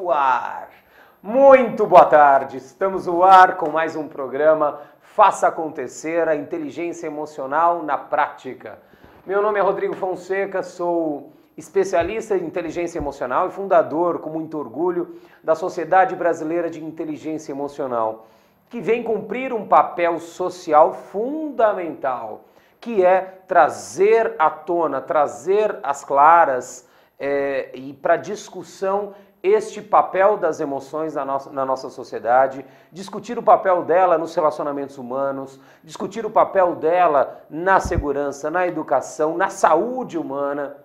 no ar. Muito boa tarde, estamos no ar com mais um programa Faça Acontecer a Inteligência Emocional na Prática. Meu nome é Rodrigo Fonseca, sou especialista em inteligência emocional e fundador, com muito orgulho, da Sociedade Brasileira de Inteligência Emocional, que vem cumprir um papel social fundamental, que é trazer à tona, trazer às claras e para discussão este papel das emoções na nossa sociedade, discutir o papel dela nos relacionamentos humanos, discutir o papel dela na segurança, na educação, na saúde humana,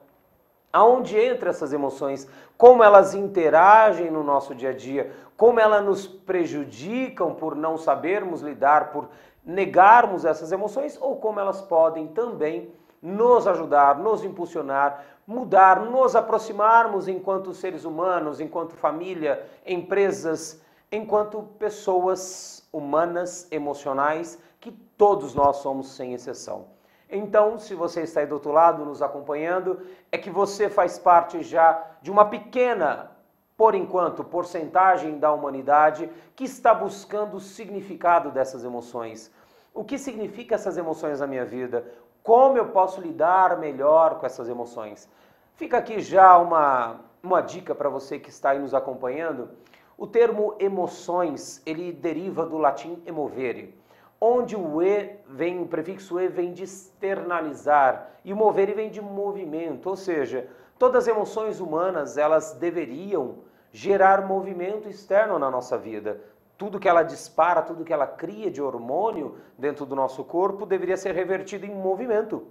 aonde entram essas emoções, como elas interagem no nosso dia a dia, como elas nos prejudicam por não sabermos lidar, por negarmos essas emoções, ou como elas podem também nos ajudar, nos impulsionar, mudar, nos aproximarmos enquanto seres humanos, enquanto família, empresas, enquanto pessoas humanas, emocionais, que todos nós somos sem exceção. Então, se você está aí do outro lado nos acompanhando, é que você faz parte já de uma pequena, por enquanto, porcentagem da humanidade que está buscando o significado dessas emoções. O que significa essas emoções na minha vida? Como eu posso lidar melhor com essas emoções? Fica aqui já uma dica para você que está aí nos acompanhando. O termo emoções, ele deriva do latim emovere, onde o prefixo e vem de externalizar e o movere vem de movimento, ou seja, todas as emoções humanas, elas deveriam gerar movimento externo na nossa vida. Tudo que ela dispara, tudo que ela cria de hormônio dentro do nosso corpo deveria ser revertido em movimento.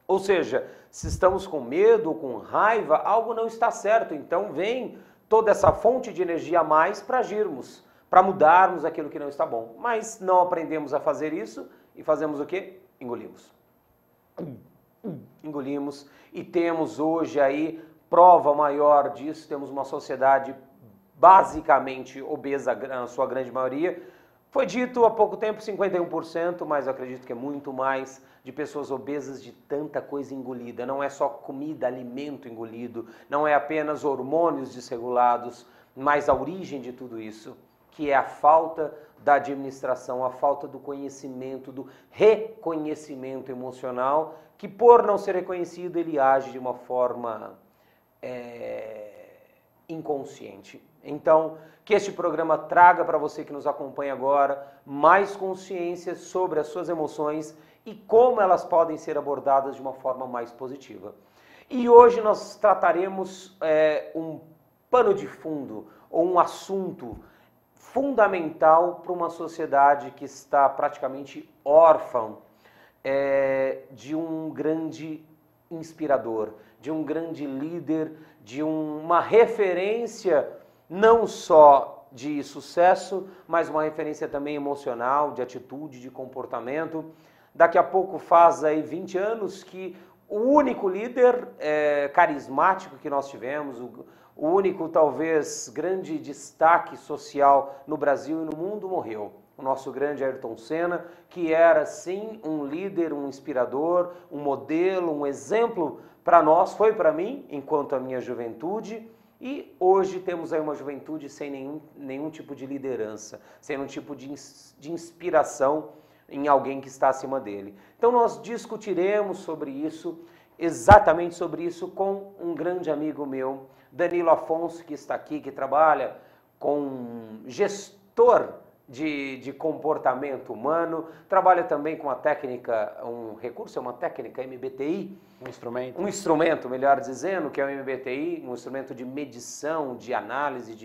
Ou seja, se estamos com medo ou com raiva, algo não está certo. Então vem toda essa fonte de energia a mais para agirmos, para mudarmos aquilo que não está bom. Mas não aprendemos a fazer isso e fazemos o quê? Engolimos. Engolimos e temos hoje aí prova maior disso, temos uma sociedade basicamente obesa, na sua grande maioria. Foi dito há pouco tempo 51%, mas eu acredito que é muito mais, de pessoas obesas de tanta coisa engolida. Não é só comida, alimento engolido, não é apenas hormônios desregulados, mas a origem de tudo isso, que é a falta da administração, a falta do conhecimento, do reconhecimento emocional, que por não ser reconhecido ele age de uma forma inconsciente. Então, que este programa traga para você que nos acompanha agora mais consciência sobre as suas emoções e como elas podem ser abordadas de uma forma mais positiva. E hoje nós trataremos um pano de fundo ou um assunto fundamental para uma sociedade que está praticamente órfã de um grande inspirador, de um grande líder, de uma referência não só de sucesso, mas uma referência também emocional, de atitude, de comportamento. Daqui a pouco faz aí 20 anos que o único líder carismático que nós tivemos, o único talvez grande destaque social no Brasil e no mundo morreu. O nosso grande Ayrton Senna, que era sim um líder, um inspirador, um modelo, um exemplo para nós, foi para mim, enquanto a minha juventude. E hoje temos aí uma juventude sem nenhum tipo de liderança, sem nenhum tipo de inspiração em alguém que está acima dele. Então nós discutiremos sobre isso, exatamente sobre isso, com um grande amigo meu, Danilo Afonso, que está aqui, que trabalha com gestor de comportamento humano, trabalha também com a técnica, um recurso, é uma técnica MBTI. Um instrumento, melhor dizendo, que é o MBTI, um instrumento de medição, de análise,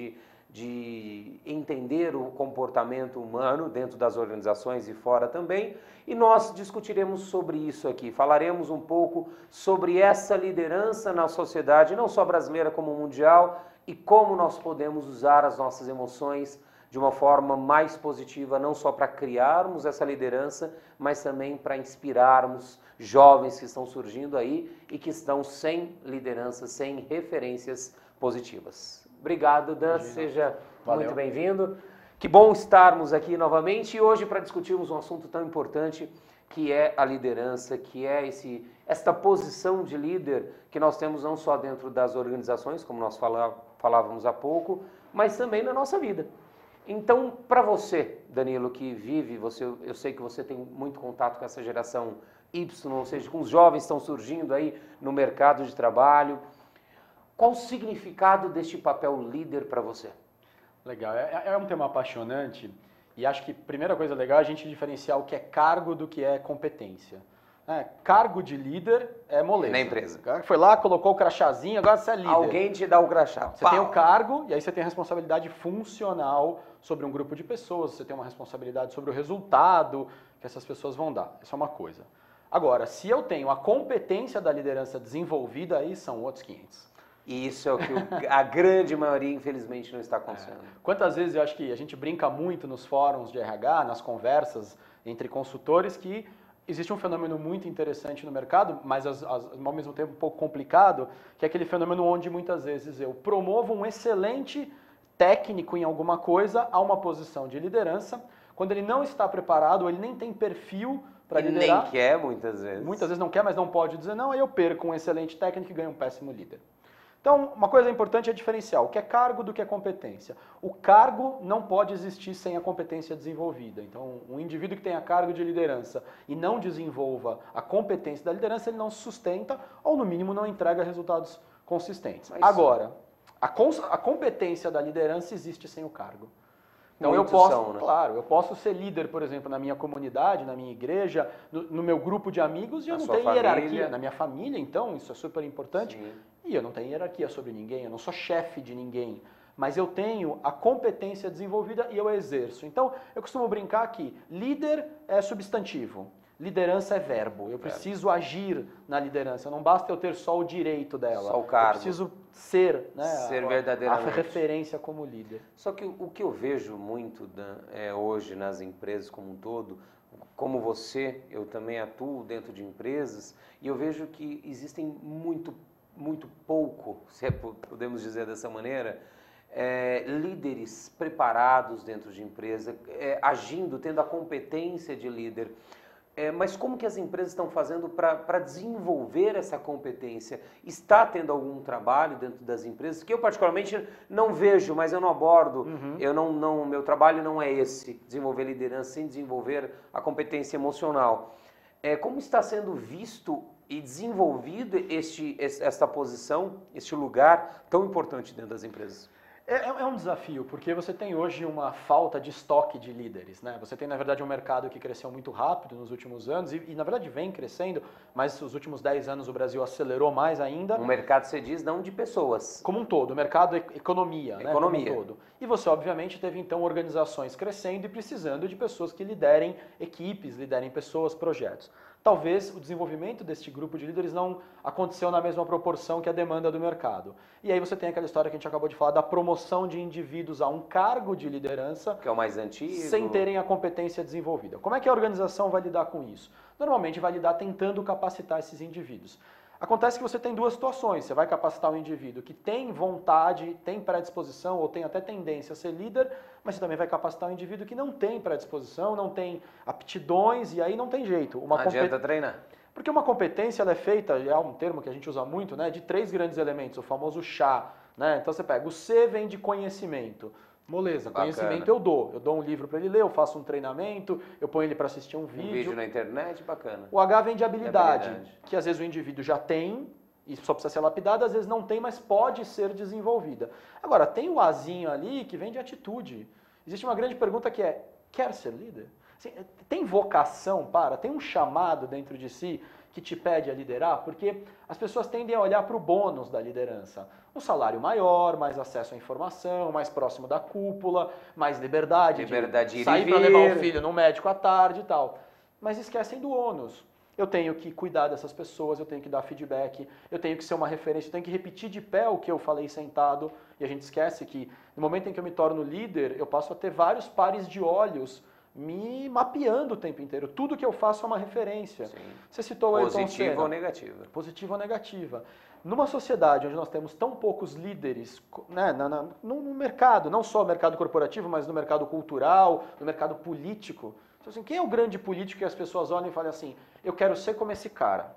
de entender o comportamento humano dentro das organizações e fora também. E nós discutiremos sobre isso aqui, falaremos um pouco sobre essa liderança na sociedade, não só brasileira como mundial, e como nós podemos usar as nossas emoções de uma forma mais positiva, não só para criarmos essa liderança, mas também para inspirarmos jovens que estão surgindo aí e que estão sem liderança, sem referências positivas. Obrigado, Dan, seja muito bem-vindo. Que bom estarmos aqui novamente e hoje para discutirmos um assunto tão importante que é a liderança, que é esta posição de líder que nós temos não só dentro das organizações, como nós falávamos há pouco, mas também na nossa vida. Então, para você, Danilo, que vive, eu sei que você tem muito contato com essa geração Y, ou seja, com os jovens que estão surgindo aí no mercado de trabalho, qual o significado deste papel líder para você? Legal, é um tema apaixonante e acho que a primeira coisa legal é a gente diferenciar o que é cargo do que é competência. Cargo de líder é moleza. Na empresa. O cara foi lá, colocou o crachazinho, agora você é líder. Alguém te dá o crachá. Você tem o cargo e aí você tem a responsabilidade funcional sobre um grupo de pessoas, você tem uma responsabilidade sobre o resultado que essas pessoas vão dar. Isso é uma coisa. Agora, se eu tenho a competência da liderança desenvolvida, aí são outros 500. E isso é o que a grande maioria, infelizmente, não está acontecendo. Quantas vezes eu acho que a gente brinca muito nos fóruns de RH, nas conversas entre consultores, que existe um fenômeno muito interessante no mercado, mas ao mesmo tempo um pouco complicado, que é aquele fenômeno onde muitas vezes eu promovo um excelente técnico em alguma coisa a uma posição de liderança, quando ele não está preparado, ou ele nem tem perfil para liderar. Nem quer, muitas vezes. Muitas vezes não quer, mas não pode dizer não, aí eu perco um excelente técnico e ganho um péssimo líder. Então, uma coisa importante é diferenciar o que é cargo do que é competência. O cargo não pode existir sem a competência desenvolvida. Então, um indivíduo que tenha cargo de liderança e não desenvolva a competência da liderança, ele não se sustenta ou, no mínimo, não entrega resultados consistentes. Agora, a competência da liderança existe sem o cargo. Então, eu posso, claro, eu posso ser líder, por exemplo, na minha comunidade, na minha igreja, no meu grupo de amigos, e eu não tenho hierarquia. Na minha família, então, isso é super importante. Sim. E eu não tenho hierarquia sobre ninguém, eu não sou chefe de ninguém, mas eu tenho a competência desenvolvida e eu exerço. Então, eu costumo brincar que líder é substantivo, liderança é verbo. Eu preciso agir na liderança, não basta eu ter só o direito dela. Só o cargo. Eu preciso ser, né, ser verdadeiramente. A referência como líder. Só que o que eu vejo muito hoje nas empresas como um todo, como você, eu também atuo dentro de empresas, e eu vejo que existem muito pouco, se podemos dizer dessa maneira, líderes preparados dentro de empresa, agindo, tendo a competência de líder. Mas como que as empresas estão fazendo para desenvolver essa competência? Está tendo algum trabalho dentro das empresas? Que eu particularmente não vejo, mas eu não abordo. Meu trabalho não é esse, desenvolver liderança sem desenvolver a competência emocional. Como está sendo visto e desenvolvido esta posição, este lugar tão importante dentro das empresas? É um desafio, porque você tem hoje uma falta de estoque de líderes, né? Você tem, na verdade, um mercado que cresceu muito rápido nos últimos anos e na verdade, vem crescendo, mas nos últimos 10 anos o Brasil acelerou mais ainda. Um mercado, você diz, não de pessoas. Como um todo, o mercado economia, né? Economia. Como um todo. E você, obviamente, teve, então, organizações crescendo e precisando de pessoas que liderem equipes, liderem pessoas, projetos. Talvez o desenvolvimento deste grupo de líderes não aconteceu na mesma proporção que a demanda do mercado. E aí você tem aquela história que a gente acabou de falar da promoção de indivíduos a um cargo de liderança, que é o mais antigo, sem terem a competência desenvolvida. Como é que a organização vai lidar com isso? Normalmente vai lidar tentando capacitar esses indivíduos. Acontece que você tem duas situações. Você vai capacitar um indivíduo que tem vontade, tem predisposição ou tem até tendência a ser líder, mas você também vai capacitar um indivíduo que não tem predisposição, não tem aptidões e aí não tem jeito. Não adianta treinar. Porque uma competência ela é feita, é um termo que a gente usa muito, né, de 3 grandes elementos, o famoso chá. Né? Então você pega, o C vem de conhecimento. Moleza, bacana. Conhecimento eu dou um livro para ele ler, eu faço um treinamento, eu ponho ele para assistir um vídeo. Um vídeo na internet, bacana. O H vem de habilidade, que às vezes o indivíduo já tem e só precisa ser lapidada, às vezes não tem, mas pode ser desenvolvida. Agora, tem o Azinho ali que vem de atitude. Existe uma grande pergunta que é, quer ser líder? Assim, tem vocação tem um chamado dentro de si que te pede a liderar? Porque as pessoas tendem a olhar para o bônus da liderança. Um salário maior, mais acesso à informação, mais próximo da cúpula, mais liberdade de sair para levar o filho no médico à tarde e tal. Mas esquecem do ônus. Eu tenho que cuidar dessas pessoas, eu tenho que dar feedback, eu tenho que ser uma referência, eu tenho que repetir de pé o que eu falei sentado. E a gente esquece que no momento em que eu me torno líder, eu passo a ter vários pares de olhos me mapeando o tempo inteiro. Tudo que eu faço é uma referência. Sim. Você citou o Ayrton Senna. Positiva ou negativa? Positiva ou negativa. Numa sociedade onde nós temos tão poucos líderes, né, no mercado, não só no mercado corporativo, mas no mercado cultural, no mercado político. Então, assim, quem é o grande político que as pessoas olham e falam assim, eu quero ser como esse cara.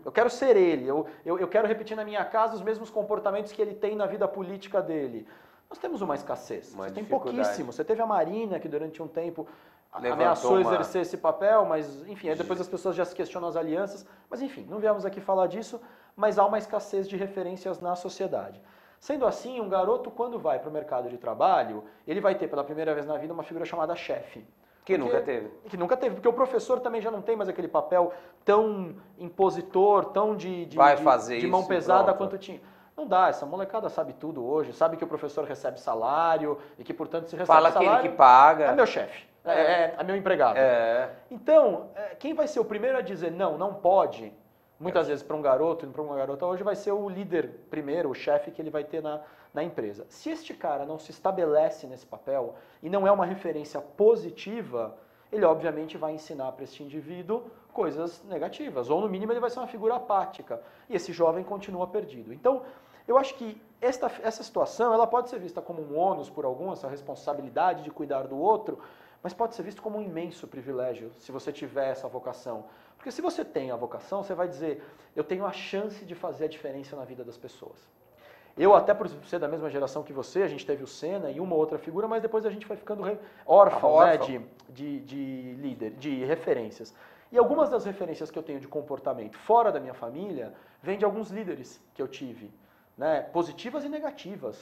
Eu quero ser ele. Eu quero repetir na minha casa os mesmos comportamentos que ele tem na vida política dele. Nós temos uma escassez. Uma Você tem dificuldade. pouquíssimo. Você teve a Marina, que durante um tempo Levantou ameaçou uma- exercer esse papel, mas enfim, aí depois as pessoas já se questionam as alianças. Mas enfim, não viemos aqui falar disso, mas há uma escassez de referências na sociedade. Sendo assim, um garoto, quando vai para o mercado de trabalho, ele vai ter pela primeira vez na vida uma figura chamada chefe. Que nunca teve. Que nunca teve, porque o professor também já não tem mais aquele papel tão impositor, tão de mão isso, pesada pronto. quanto tinha. Não dá, essa molecada sabe tudo hoje, sabe que o professor recebe salário e que, portanto, se recebe Fala salário... aquele que paga. É meu chefe, é meu empregado. É. Então, quem vai ser o primeiro a dizer não pode, muitas vezes para um garoto e para uma garota hoje, vai ser o líder primeiro, o chefe que ele vai ter na empresa. Se este cara não se estabelece nesse papel e não é uma referência positiva, ele obviamente vai ensinar para este indivíduo coisas negativas, ou no mínimo ele vai ser uma figura apática, e esse jovem continua perdido. Então, eu acho que essa situação ela pode ser vista como um ônus por alguns, essa responsabilidade de cuidar do outro, mas pode ser visto como um imenso privilégio se você tiver essa vocação. Porque se você tem a vocação, você vai dizer, eu tenho a chance de fazer a diferença na vida das pessoas. Eu, até por ser da mesma geração que você, a gente teve o Senna e uma outra figura, mas depois a gente foi ficando órfão, né, de líder, de referências. E algumas das referências que eu tenho de comportamento fora da minha família vêm de alguns líderes que eu tive, né, positivas e negativas.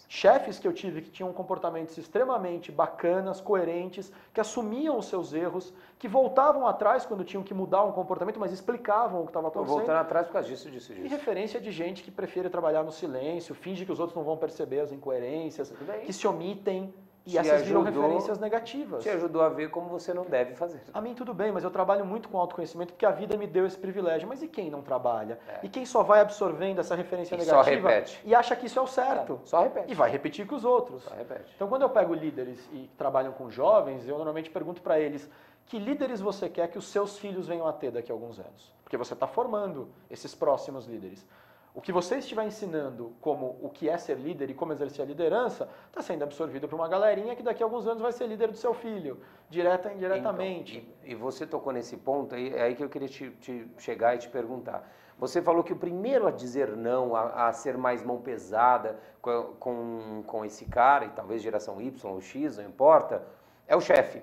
Chefes que eu tive que tinham comportamentos extremamente bacanas, coerentes, que assumiam os seus erros, que voltavam atrás quando tinham que mudar um comportamento, mas explicavam o que estava acontecendo. Voltando atrás por causa disso. E referência de gente que prefere trabalhar no silêncio, finge que os outros não vão perceber as incoerências, que se omitem. E essas viram referências negativas. Te ajudou a ver como você não deve fazer. A mim tudo bem, mas eu trabalho muito com autoconhecimento porque a vida me deu esse privilégio. Mas e quem não trabalha? E quem só vai absorvendo essa referência negativa só repete. E acha que isso é o certo? Só repete. E vai repetir com os outros. Só repete. Então quando eu pego líderes e trabalham com jovens, eu normalmente pergunto para eles que líderes você quer que os seus filhos venham a ter daqui a alguns anos? Porque você está formando esses próximos líderes. O que você estiver ensinando como o que é ser líder e como exercer a liderança, está sendo absorvido por uma galerinha que daqui a alguns anos vai ser líder do seu filho, direta e indiretamente. Então, e você tocou nesse ponto, é aí que eu queria te chegar e te perguntar. Você falou que o primeiro a dizer não, a ser mais mão pesada com esse cara, e talvez geração Y ou X, não importa, é o chefe.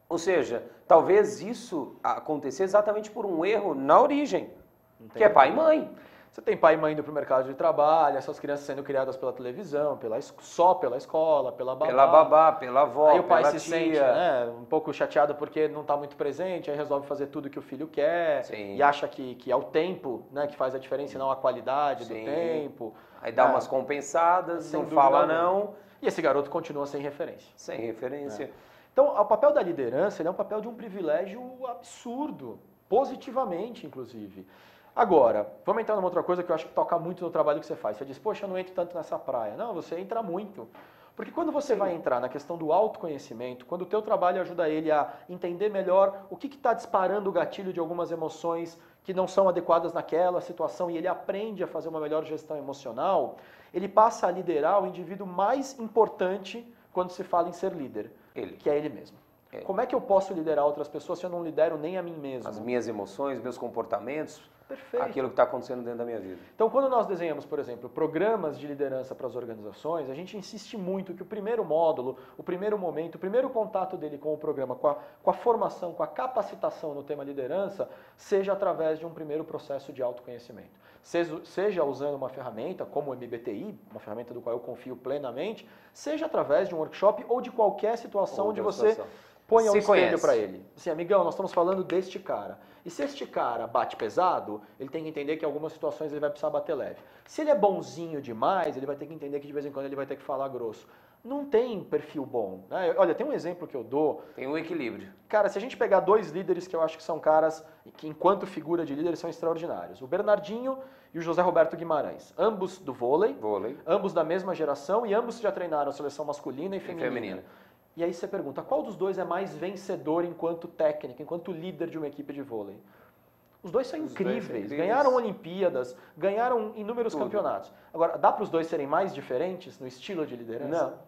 Ou seja, talvez isso aconteça exatamente por um erro na origem, que é pai e mãe. Você tem pai e mãe indo para o mercado de trabalho, essas crianças sendo criadas pela televisão, só pela escola, pela babá. Pela babá, pela avó, aí o pai pela se tia. sente um pouco chateado porque não está muito presente, aí resolve fazer tudo que o filho quer. Sim. E acha que é o tempo, né, que faz a diferença e não a qualidade do tempo. Aí dá umas compensadas, não fala não. E esse garoto continua sem referência. Sem referência. Então, o papel da liderança ele é um papel de um privilégio absurdo, positivamente, inclusive. Agora, vamos entrar numa outra coisa que eu acho que toca muito no trabalho que você faz. Você diz, poxa, eu não entro tanto nessa praia. Não, você entra muito. Porque quando você vai entrar na questão do autoconhecimento, quando o teu trabalho ajuda ele a entender melhor o que está disparando o gatilho de algumas emoções que não são adequadas naquela situação e ele aprende a fazer uma melhor gestão emocional, ele passa a liderar o indivíduo mais importante quando se fala em ser líder, que é ele mesmo. Como é que eu posso liderar outras pessoas se eu não lidero nem a mim mesmo? As minhas emoções, meus comportamentos, Perfeito. Aquilo que está acontecendo dentro da minha vida. Então, quando nós desenhamos, por exemplo, programas de liderança para as organizações, a gente insiste muito que o primeiro módulo, o primeiro momento, o primeiro contato dele com o programa, com a formação, com a capacitação no tema liderança, seja através de um primeiro processo de autoconhecimento. Seja usando uma ferramenta como o MBTI, uma ferramenta do qual eu confio plenamente, seja através de um workshop ou de qualquer situação onde você põe ao espelho para ele. Assim, amigão, nós estamos falando deste cara. E se este cara bate pesado, ele tem que entender que em algumas situações ele vai precisar bater leve. Se ele é bonzinho demais, ele vai ter que entender que de vez em quando ele vai ter que falar grosso. Não tem perfil bom. Né? Olha, tem um exemplo que eu dou. Tem um equilíbrio. Cara, se a gente pegar dois líderes que eu acho que são caras que, enquanto figura de líderes, são extraordinários. O Bernardinho e o José Roberto Guimarães. Ambos do vôlei. Ambos da mesma geração e ambos já treinaram a seleção masculina e feminina. E aí você pergunta, qual dos dois é mais vencedor enquanto técnico, enquanto líder de uma equipe de vôlei? Os dois são incríveis, ganharam Olimpíadas, ganharam inúmeros campeonatos. Agora, dá para os dois serem mais diferentes no estilo de liderança?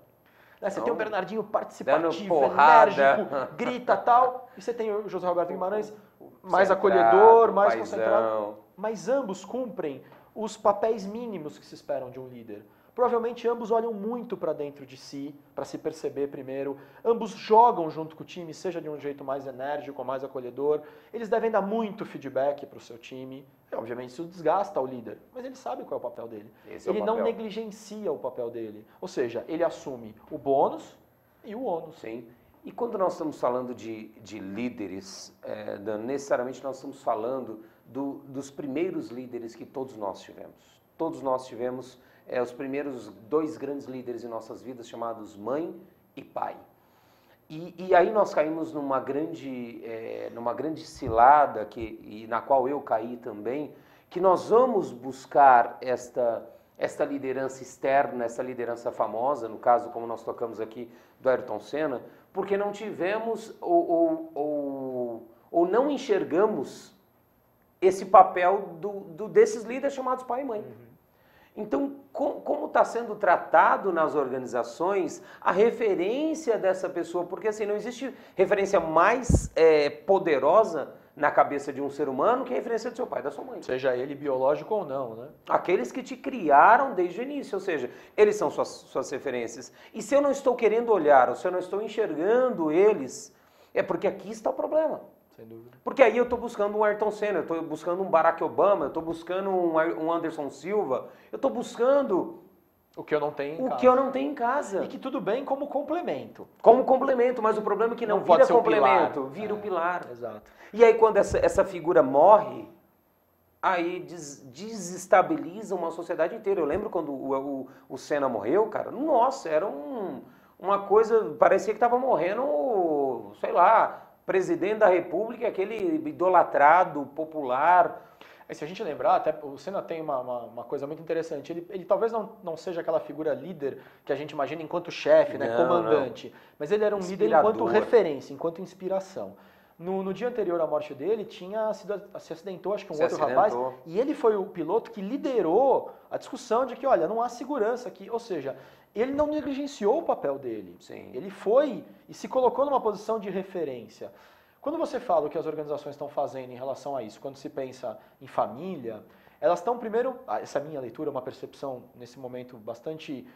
Não. Você tem o Bernardinho participativo, enérgico, grita tal, e você tem o José Roberto Guimarães mais acolhedor, mais concentrado. Mas ambos cumprem os papéis mínimos que se esperam de um líder. Provavelmente ambos olham muito para dentro de si, para se perceber primeiro. Ambos jogam junto com o time, seja de um jeito mais enérgico, mais acolhedor. Eles devem dar muito feedback para o seu time. E, obviamente isso desgasta o líder, mas ele sabe qual é o papel dele. Ele não negligencia o papel dele. Ou seja, ele assume o bônus e o ônus. Sim. E quando nós estamos falando de líderes, necessariamente nós estamos falando dos primeiros líderes que todos nós tivemos. Todos nós tivemos os primeiros 2 grandes líderes em nossas vidas, chamados mãe e pai. E aí nós caímos numa grande cilada, na qual eu caí também, que nós vamos buscar esta liderança externa, essa liderança famosa, no caso, como nós tocamos aqui, do Ayrton Senna, porque não tivemos ou não enxergamos esse papel desses líderes chamados pai e mãe. Então, como está sendo tratado nas organizações a referência dessa pessoa? Porque assim, não existe referência mais poderosa na cabeça de um ser humano que a referência do seu pai e da sua mãe. Seja ele biológico ou não, né? Aqueles que te criaram desde o início, ou seja, eles são suas referências. E se eu não estou querendo olhar, ou se eu não estou enxergando eles, é porque aqui está o problema. Sem dúvida. Porque aí eu estou buscando um Ayrton Senna, eu estou buscando um Barack Obama, eu estou buscando um Anderson Silva, eu estou buscando o que eu não tenho em casa. O que eu não tenho em casa. E que tudo bem como complemento. Como complemento, mas o problema é que não vira complemento, vira o pilar. Exato. E aí quando essa figura morre, aí desestabiliza uma sociedade inteira. Eu lembro quando o Senna morreu, cara, nossa, era uma coisa, parecia que estava morrendo, sei lá, presidente da República, aquele idolatrado, popular. Se a gente lembrar, até o Senna tem uma coisa muito interessante. Ele talvez não seja aquela figura líder que a gente imagina enquanto chefe, né, comandante. Não. Mas ele era um líder enquanto referência, enquanto inspiração. No dia anterior à morte dele, se acidentou, acho que um outro rapaz, e ele foi o piloto que liderou a discussão de que, olha, não há segurança aqui. Ou seja, ele não negligenciou o papel dele. Sim. Ele foi e se colocou numa posição de referência. Quando você fala o que as organizações estão fazendo em relação a isso, quando se pensa em família, elas estão primeiro, essa minha leitura é uma percepção nesse momento bastante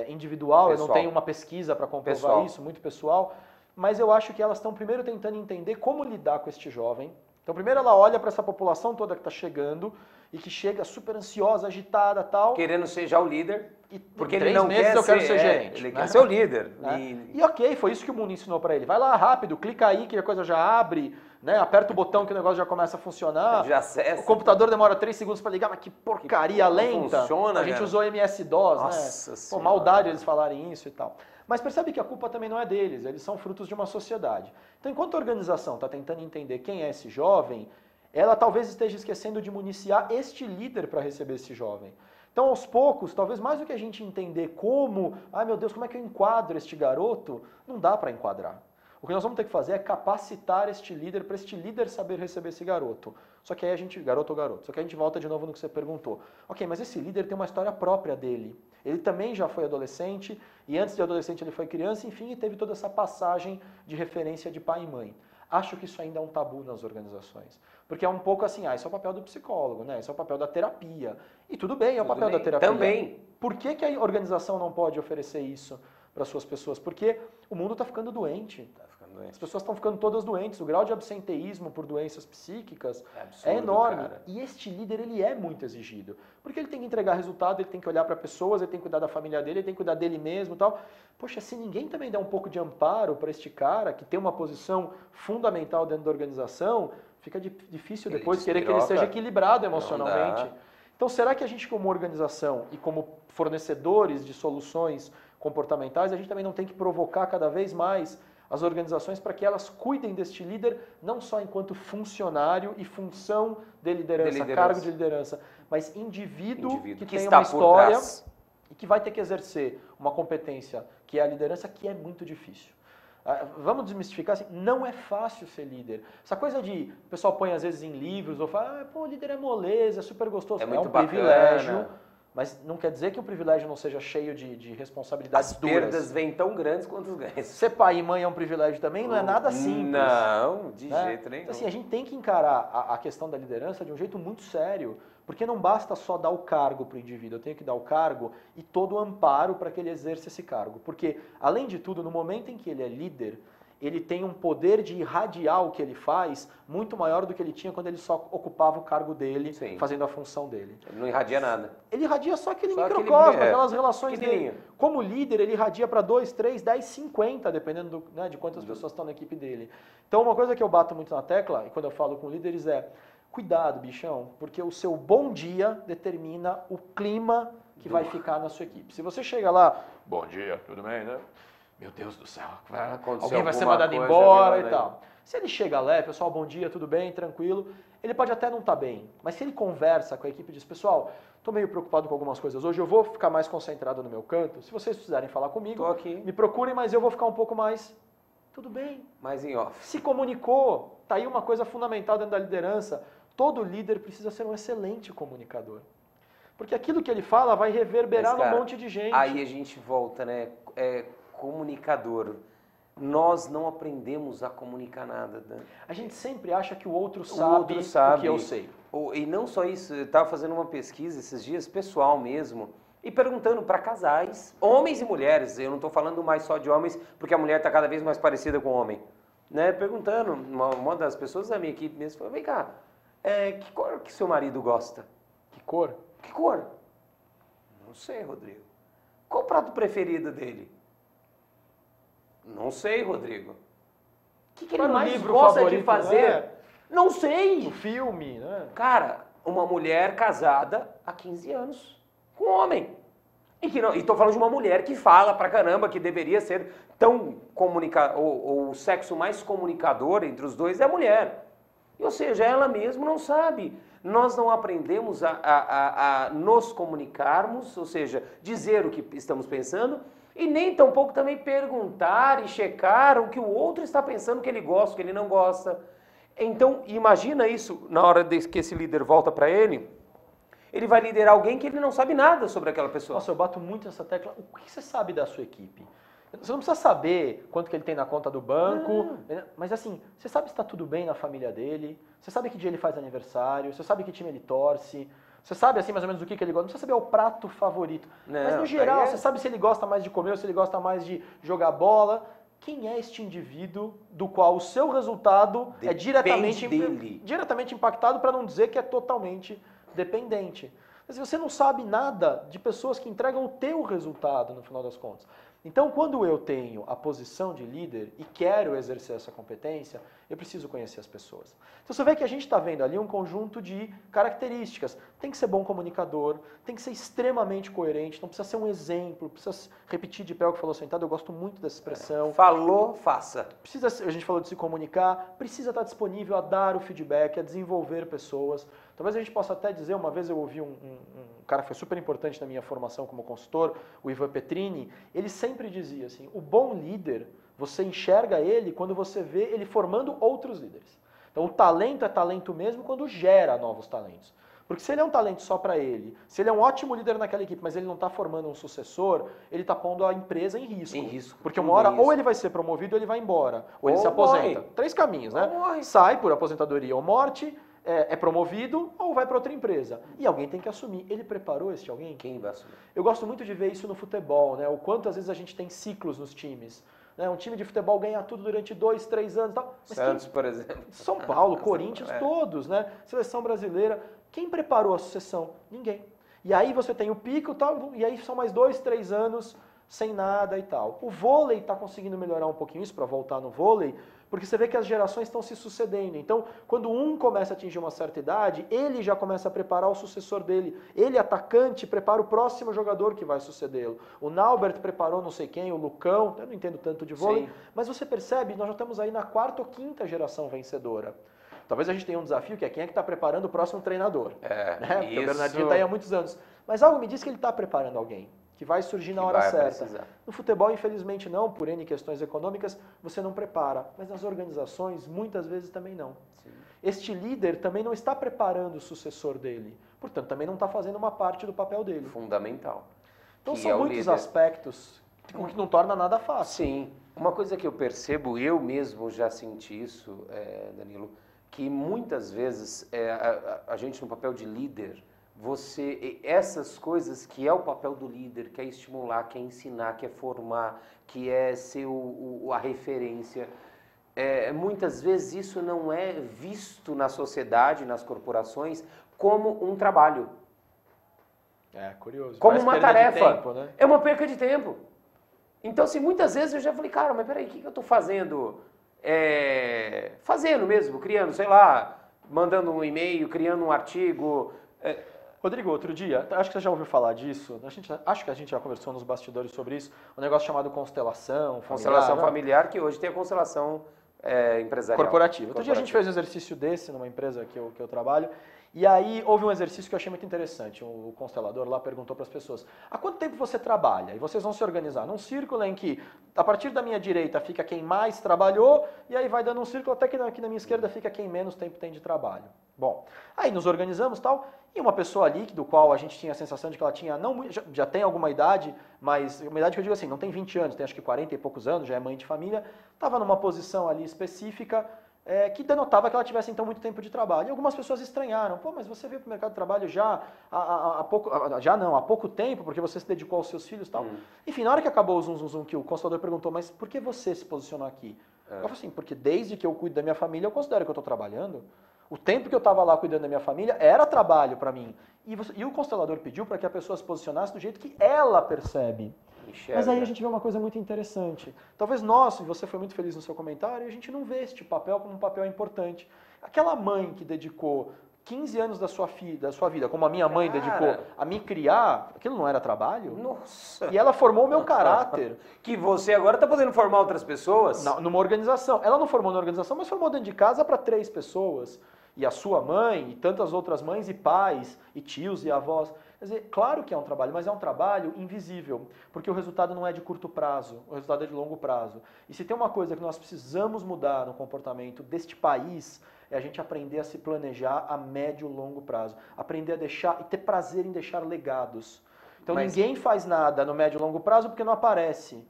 individual, pessoal. Eu não tenho uma pesquisa para comprovar isso, muito pessoal, mas eu acho que elas estão primeiro tentando entender como lidar com este jovem. Então primeiro ela olha para essa população toda que está chegando e que chega super ansiosa, agitada, tal. Querendo ser já o líder. Porque ele não quer eu quero ser gerente. Ele quer ser o líder. E ok, foi isso que o mundo ensinou para ele. Vai lá rápido, clica aí que a coisa já abre, né? Aperta o botão que o negócio já começa a funcionar. Já acessa. O computador demora 3 segundos para ligar, mas que porcaria lenta. Funciona, a gente usou MS-DOS, Nossa né? Senhora. Pô, maldade eles falarem isso e tal. Mas percebe que a culpa também não é deles, eles são frutos de uma sociedade. Então, enquanto a organização está tentando entender quem é esse jovem, ela talvez esteja esquecendo de municiar este líder para receber esse jovem. Então, aos poucos, talvez mais do que a gente entender como, ai meu Deus, como é que eu enquadro este garoto, não dá para enquadrar. O que nós vamos ter que fazer é capacitar este líder para este líder saber receber esse garoto. Só que aí a gente, garoto ou garoto, só que a gente volta de novo no que você perguntou. Ok, mas esse líder tem uma história própria dele. Ele também já foi adolescente, e antes de adolescente ele foi criança, enfim, e teve toda essa passagem de referência de pai e mãe. Acho que isso ainda é um tabu nas organizações. Porque é um pouco assim, isso é o papel do psicólogo, né? Isso é o papel da terapia. E tudo bem, é o papel da terapia. Também. Por que a organização não pode oferecer isso para suas pessoas? Porque o mundo está ficando doente. As pessoas estão ficando todas doentes. O grau de absenteísmo por doenças psíquicas é enorme. Cara. E este líder, ele é muito exigido. Porque ele tem que entregar resultado, ele tem que olhar para pessoas, ele tem que cuidar da família dele, ele tem que cuidar dele mesmo e tal. Poxa, se ninguém também der um pouco de amparo para este cara, que tem uma posição fundamental dentro da organização, fica difícil depois querer que ele seja equilibrado emocionalmente. Então, será que a gente, como organização e como fornecedores de soluções comportamentais, a gente também não tem que provocar cada vez mais as organizações para que elas cuidem deste líder, não só enquanto funcionário e função de liderança, cargo de liderança, mas indivíduo que tem uma história e que vai ter que exercer uma competência, que é a liderança, que é muito difícil. Vamos desmistificar assim, não é fácil ser líder. Essa coisa de, o pessoal põe às vezes em livros, ou fala, pô, líder é moleza, é super gostoso. É muito um privilégio, Mas não quer dizer que o privilégio não seja cheio de responsabilidades duras. As perdas vêm tão grandes quanto os ganhos. Ser pai e mãe é um privilégio também, não é nada simples. Não, de né? jeito nenhum. Então, assim, a gente tem que encarar a questão da liderança de um jeito muito sério, porque não basta só dar o cargo para o indivíduo, eu tenho que dar o cargo e todo o amparo para que ele exerça esse cargo. Porque, além de tudo, no momento em que ele é líder, ele tem um poder de irradiar o que ele faz muito maior do que ele tinha quando ele só ocupava o cargo dele, Sim. fazendo a função dele. Ele não irradia nada. Ele irradia só aquele Só microcosmo, aquelas relações pequenininho. dele. Como líder, ele irradia para 2, 3, 10, 50, dependendo de quantas pessoas estão na equipe dele. Então, uma coisa que eu bato muito na tecla, e quando eu falo com líderes, é cuidado, bichão, porque o seu bom dia determina o clima que vai ficar na sua equipe. Se você chega lá, bom dia, tudo bem, né? Meu Deus do céu, alguém vai ser mandado embora e tal. Se ele chega lá, pessoal, bom dia, tudo bem, tranquilo, ele pode até não estar bem, mas se ele conversa com a equipe e diz, pessoal, estou meio preocupado com algumas coisas hoje, eu vou ficar mais concentrado no meu canto, se vocês precisarem falar comigo, me procurem, mas eu vou ficar um pouco mais, tudo bem. Mais em off. Se comunicou, tá aí uma coisa fundamental dentro da liderança, todo líder precisa ser um excelente comunicador. Porque aquilo que ele fala vai reverberar num monte de gente. Aí a gente volta, né? Comunicador. Nós não aprendemos a comunicar nada. Né? A gente sempre acha que o outro sabe o que eu sei. E não só isso, eu estava fazendo uma pesquisa esses dias, pessoal mesmo, e perguntando para casais, homens e mulheres, eu não estou falando mais só de homens, porque a mulher está cada vez mais parecida com o homem. Né? Perguntando, uma das pessoas da minha equipe mesmo falou, vem cá, que cor que seu marido gosta? Que cor? Que cor? Não sei, Rodrigo. Qual o prato preferido dele? Não sei, Rodrigo. O que ele mais gosta de fazer? Né? Não sei. No filme, né? Cara, uma mulher casada há 15 anos com um homem. E tô falando de uma mulher que fala pra caramba que deveria ser tão o sexo mais comunicador entre os dois é a mulher. Ou seja, ela mesma não sabe. Nós não aprendemos a nos comunicarmos, ou seja, dizer o que estamos pensando, e nem tampouco também perguntar e checar o que o outro está pensando, que ele gosta, que ele não gosta. Então, imagina isso, na hora que esse líder volta para ele vai liderar alguém que ele não sabe nada sobre aquela pessoa. Nossa, eu bato muito nessa tecla. O que você sabe da sua equipe? Você não precisa saber quanto que ele tem na conta do banco, mas assim, você sabe se está tudo bem na família dele, você sabe que dia ele faz aniversário, você sabe que time ele torce, você sabe assim mais ou menos o que ele gosta, não precisa saber o prato favorito, mas no geral você sabe se ele gosta mais de comer ou se ele gosta mais de jogar bola. Quem é este indivíduo do qual o seu resultado é diretamente impactado, para não dizer que é totalmente dependente. Mas você não sabe nada de pessoas que entregam o teu resultado no final das contas. Então, quando eu tenho a posição de líder e quero exercer essa competência, eu preciso conhecer as pessoas. Então, você vê que a gente está vendo ali um conjunto de características. Tem que ser bom comunicador, tem que ser extremamente coerente, não precisa ser um exemplo, precisa repetir de pé o que falou sentado, eu gosto muito dessa expressão. Falou, faça. A gente falou de se comunicar, precisa estar disponível a dar o feedback, a desenvolver pessoas. Talvez a gente possa até dizer, uma vez eu ouvi um cara que foi super importante na minha formação como consultor, o Ivan Petrini, ele sempre dizia assim, o bom líder, você enxerga ele quando você vê ele formando outros líderes. Então o talento é talento mesmo quando gera novos talentos. Porque se ele é um talento só para ele, se ele é um ótimo líder naquela equipe, mas ele não está formando um sucessor, ele está pondo a empresa em risco. Porque uma hora ou ele vai ser promovido ou ele vai embora, ou ele se aposenta. 3 caminhos, né? Sai por aposentadoria ou morte, é promovido ou vai para outra empresa. E alguém tem que assumir. Ele preparou esse alguém? Quem vai assumir? Eu gosto muito de ver isso no futebol, né? O quanto às vezes a gente tem ciclos nos times. Né? Um time de futebol ganha tudo durante 2, 3 anos. Tal. Mas Santos, por exemplo. São Paulo, Corinthians, todos, né? Seleção brasileira. Quem preparou a sucessão? Ninguém. E aí você tem o pico tal, e aí são mais 2, 3 anos sem nada e tal. O vôlei está conseguindo melhorar um pouquinho isso, para voltar no vôlei, porque você vê que as gerações estão se sucedendo. Então, quando um começa a atingir uma certa idade, ele já começa a preparar o sucessor dele. Ele, atacante, prepara o próximo jogador que vai sucedê-lo. O Naubert preparou não sei quem, o Lucão, eu não entendo tanto de vôlei, sim, mas você percebe, nós já estamos aí na 4ª ou 5ª geração vencedora. Talvez a gente tenha um desafio que é quem é que está preparando o próximo treinador. Né? Porque o Bernardinho está aí há muitos anos. Mas algo me diz que ele está preparando alguém, que vai surgir na hora certa. Precisar. No futebol, infelizmente não, por N questões econômicas, você não prepara. Mas nas organizações, muitas vezes também não. Sim. este líder também não está preparando o sucessor dele. Portanto, também não está fazendo uma parte do papel dele. Fundamental. Então que são muitos aspectos que não torna nada fácil. Sim. Uma coisa que eu percebo, eu mesmo já senti isso, Danilo, que muitas vezes a gente no papel de líder, essas coisas que é o papel do líder, que é estimular, que é ensinar, que é formar, que é ser a referência, muitas vezes isso não é visto na sociedade, nas corporações, como um trabalho. É, curioso. Como uma tarefa. Tempo, né? É uma perca de tempo. Então, assim, muitas vezes eu já falei, cara, mas peraí, o que eu estou fazendo? Fazendo mesmo, criando, sei lá, mandando um e-mail, criando um artigo. Rodrigo, outro dia, acho que você já ouviu falar disso, acho que a gente já conversou nos bastidores sobre isso, um negócio chamado constelação familiar. Constelação familiar, que hoje tem a constelação empresarial. Corporativa. Outro dia a gente fez um exercício desse numa empresa que eu trabalho, e aí houve um exercício que eu achei muito interessante. O constelador lá perguntou para as pessoas, há quanto tempo você trabalha? E vocês vão se organizar num círculo em que, a partir da minha direita, fica quem mais trabalhou, e aí vai dando um círculo até que aqui na minha esquerda fica quem menos tempo tem de trabalho. Bom, aí nos organizamos e tal, e uma pessoa ali, do qual a gente tinha a sensação de que ela tinha, já tem alguma idade, mas uma idade que eu digo assim, não tem 20 anos, tem acho que 40 e poucos anos, já é mãe de família, estava numa posição ali específica, que denotava que ela tivesse então muito tempo de trabalho. E algumas pessoas estranharam, pô, mas você veio para o mercado de trabalho já há pouco tempo, porque você se dedicou aos seus filhos e tal. Enfim, na hora que acabou o zum, que o consultor perguntou, mas por que você se posicionou aqui? Eu falei assim, porque desde que eu cuido da minha família, eu considero que eu estou trabalhando. O tempo que eu estava lá cuidando da minha família era trabalho para mim. E o constelador pediu para que a pessoa se posicionasse do jeito que ela percebe. Enxerga. Mas aí a gente vê uma coisa muito interessante. Talvez nós, e você foi muito feliz no seu comentário, a gente não vê este papel como um papel importante. Aquela mãe que dedicou 15 anos da sua vida, como a minha mãe dedicou a me criar, aquilo não era trabalho? Nossa! E ela formou o meu caráter. Que você agora está podendo formar outras pessoas? Numa organização. Ela não formou na organização, mas formou dentro de casa para 3 pessoas. E a sua mãe, e tantas outras mães e pais, e tios e avós. Quer dizer, claro que é um trabalho, mas é um trabalho invisível, porque o resultado não é de curto prazo, o resultado é de longo prazo. E se tem uma coisa que nós precisamos mudar no comportamento deste país, é a gente aprender a se planejar a médio e longo prazo. Aprender a deixar e ter prazer em deixar legados. Então ninguém faz nada no médio e longo prazo porque não aparece.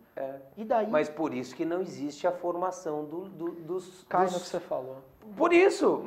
E daí? Mas por isso que não existe a formação dos... Cai no que você falou. Por isso,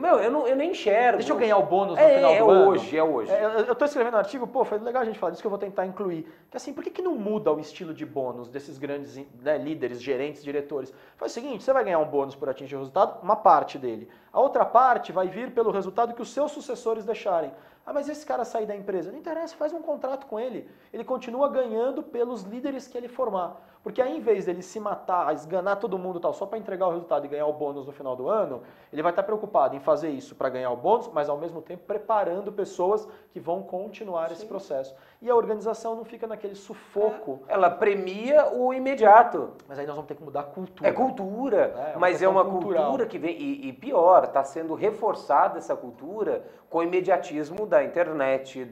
eu nem enxergo. Deixa eu ganhar o bônus no final do ano. É hoje. Eu estou escrevendo um artigo, foi legal a gente falar disso que eu vou tentar incluir. Que assim, por que não muda o estilo de bônus desses grandes líderes, gerentes, diretores? Faz o seguinte, você vai ganhar um bônus por atingir o resultado, uma parte dele. A outra parte vai vir pelo resultado que os seus sucessores deixarem. Ah, mas esse cara sair da empresa? Não interessa, faz um contrato com ele. Ele continua ganhando pelos líderes que ele formar. Porque aí, em vez dele se matar, esganar todo mundo tal, só para entregar o resultado e ganhar o bônus no final do ano, ele vai estar preocupado em fazer isso para ganhar o bônus, mas ao mesmo tempo preparando pessoas que vão continuar esse processo. E a organização não fica naquele sufoco. Ela premia o imediato. Mas aí nós vamos ter que mudar a cultura. É cultura, mas é uma cultura que vem, e pior, está sendo reforçada essa cultura com o imediatismo da internet,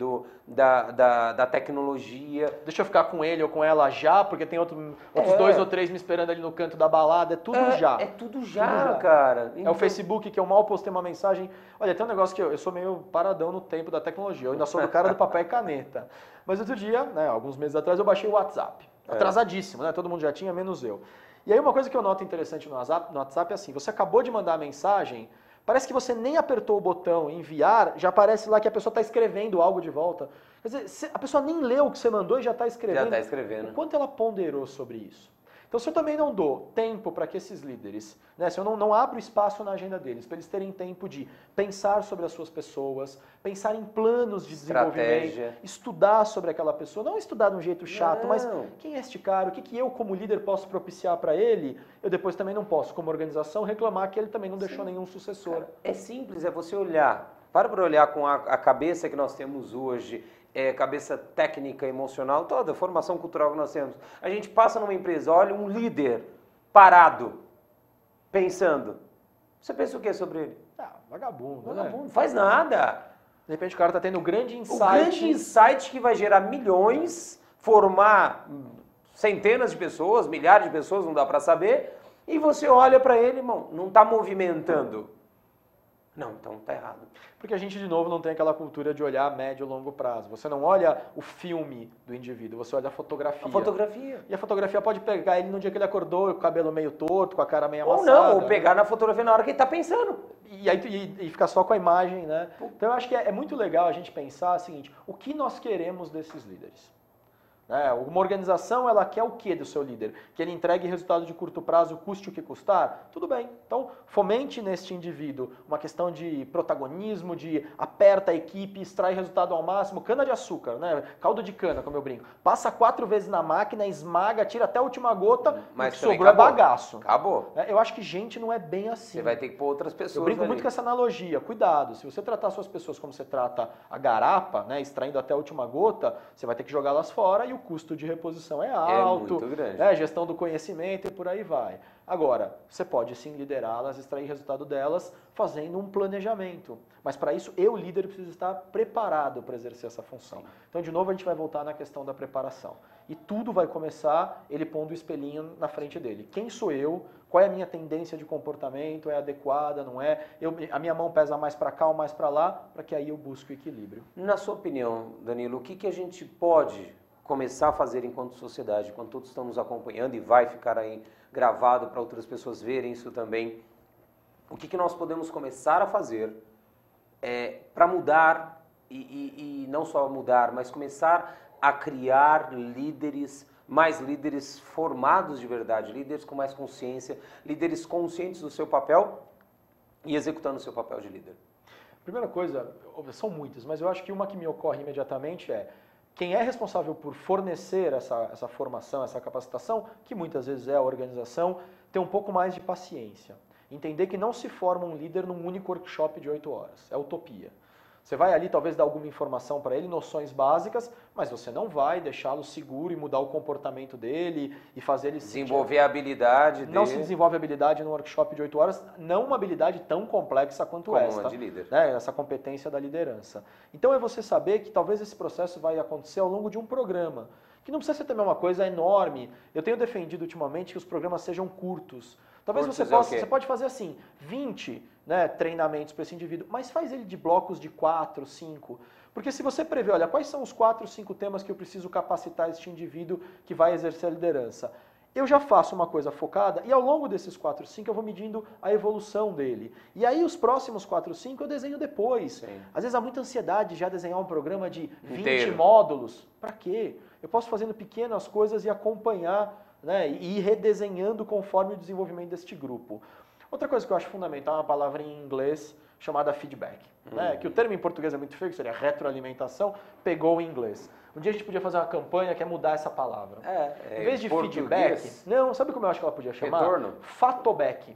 da tecnologia. Deixa eu ficar com ele ou com ela já, porque tem outros 2 ou 3 me esperando ali no canto da balada, é tudo já. É tudo já, cara. Então, é o Facebook que eu mal postei uma mensagem. Olha, tem um negócio que eu sou meio paradão no tempo da tecnologia, eu ainda sou do cara do papel e caneta. Mas outro dia, alguns meses atrás, eu baixei o WhatsApp. Atrasadíssimo, né? Todo mundo já tinha, menos eu. E aí uma coisa que eu noto interessante no WhatsApp é assim, você acabou de mandar a mensagem, parece que você nem apertou o botão enviar, já aparece lá que a pessoa está escrevendo algo de volta. Quer dizer, a pessoa nem leu o que você mandou e já está escrevendo. Já está escrevendo. O quanto ela ponderou sobre isso? Então, se eu também não dou tempo para que esses líderes, se eu não abro espaço na agenda deles, para eles terem tempo de pensar sobre as suas pessoas, pensar em planos de desenvolvimento, estudar sobre aquela pessoa, não estudar de um jeito chato, mas quem é este cara, o que eu como líder posso propiciar para ele, eu depois também não posso, como organização, reclamar que ele também não deixou nenhum sucessor. Cara, é simples, é você olhar, para olhar com a cabeça que nós temos hoje, cabeça técnica, emocional, toda a formação cultural que nós temos. A gente passa numa empresa, olha um líder parado, pensando. Você pensa o que sobre ele? Vagabundo, Não faz nada. De repente o cara está tendo um grande insight. O grande insight que vai gerar milhões, formar centenas de pessoas, milhares de pessoas, não dá para saber, e você olha para ele, irmão, não está movimentando. Não, então tá errado. Porque a gente, de novo, não tem aquela cultura de olhar a médio e longo prazo. Você não olha o filme do indivíduo, você olha a fotografia. A fotografia. E a fotografia pode pegar ele no dia que ele acordou, com o cabelo meio torto, com a cara meio Ou amassada. não, ou pegar na fotografia na hora que ele tá pensando. E ficar só com a imagem, né? Então eu acho que é muito legal a gente pensar o seguinte, o que nós queremos desses líderes? Uma organização, ela quer o que do seu líder? Que ele entregue resultado de curto prazo, custe o que custar? Tudo bem. Então, fomente neste indivíduo uma questão de protagonismo, de aperta a equipe, extrai resultado ao máximo, cana de açúcar, né? Caldo de cana, como eu brinco. Passa 4 vezes na máquina, esmaga, tira até a última gota, mas o que sobrou é bagaço. Acabou. Eu acho que gente não é bem assim. Você vai ter que pôr outras pessoas. Eu brinco muito com essa analogia. Cuidado, se você tratar suas pessoas como você trata a garapa, né, extraindo até a última gota, você vai ter que jogá-las fora e o custo de reposição é alto. É muito grande. Gestão do conhecimento e por aí vai. Agora, você pode sim liderá-las, extrair resultado delas, fazendo um planejamento. Mas para isso, eu, líder, preciso estar preparado para exercer essa função. Então, de novo, a gente vai voltar na questão da preparação. E tudo vai começar ele pondo o espelhinho na frente dele. Quem sou eu? Qual é a minha tendência de comportamento? É adequada, não é? A minha mão pesa mais para cá ou mais para lá? Para que aí eu busque o equilíbrio. Na sua opinião, Danilo, o que a gente pode começar a fazer enquanto sociedade, enquanto todos estamos acompanhando e vai ficar aí gravado para outras pessoas verem isso também, o que nós podemos começar a fazer para mudar e não só mudar, mas começar a criar líderes, mais líderes formados de verdade, líderes com mais consciência, líderes conscientes do seu papel e executando o seu papel de líder? Primeira coisa, são muitas, mas eu acho que uma que me ocorre imediatamente é quem é responsável por fornecer essa formação, essa capacitação, que muitas vezes é a organização, ter um pouco mais de paciência. Entender que não se forma um líder num único workshop de 8 horas. É utopia. Você vai ali talvez dar alguma informação para ele, noções básicas, mas você não vai deixá-lo seguro e mudar o comportamento dele e fazer ele desenvolver a habilidade dele. Não se desenvolve habilidade num workshop de 8 horas, não uma habilidade tão complexa quanto esta. Uma de líder. Essa competência da liderança. Então é você saber que talvez esse processo vai acontecer ao longo de um programa, que não precisa ser também uma coisa enorme. Eu tenho defendido ultimamente que os programas sejam curtos. Talvez você pode fazer assim, 20 treinamentos para esse indivíduo, mas faz ele de blocos de 4, 5. Porque se você prevê, olha, quais são os 4, 5 temas que eu preciso capacitar este indivíduo que vai exercer a liderança? Eu já faço uma coisa focada e ao longo desses 4, 5 eu vou medindo a evolução dele. E aí os próximos 4, 5 eu desenho depois. Sim. Às vezes há muita ansiedade de já desenhar um programa de 20 inteiro. Módulos. Para quê? Eu posso fazendo pequenas coisas e acompanhar, e ir redesenhando conforme o desenvolvimento deste grupo. Outra coisa que eu acho fundamental é uma palavra em inglês chamada feedback. Que o termo em português é muito feio, que seria retroalimentação, pegou em inglês. Um dia a gente podia fazer uma campanha que é mudar essa palavra. Em vez de feedback, sabe como eu acho que ela podia chamar? Retorno? Fatoback.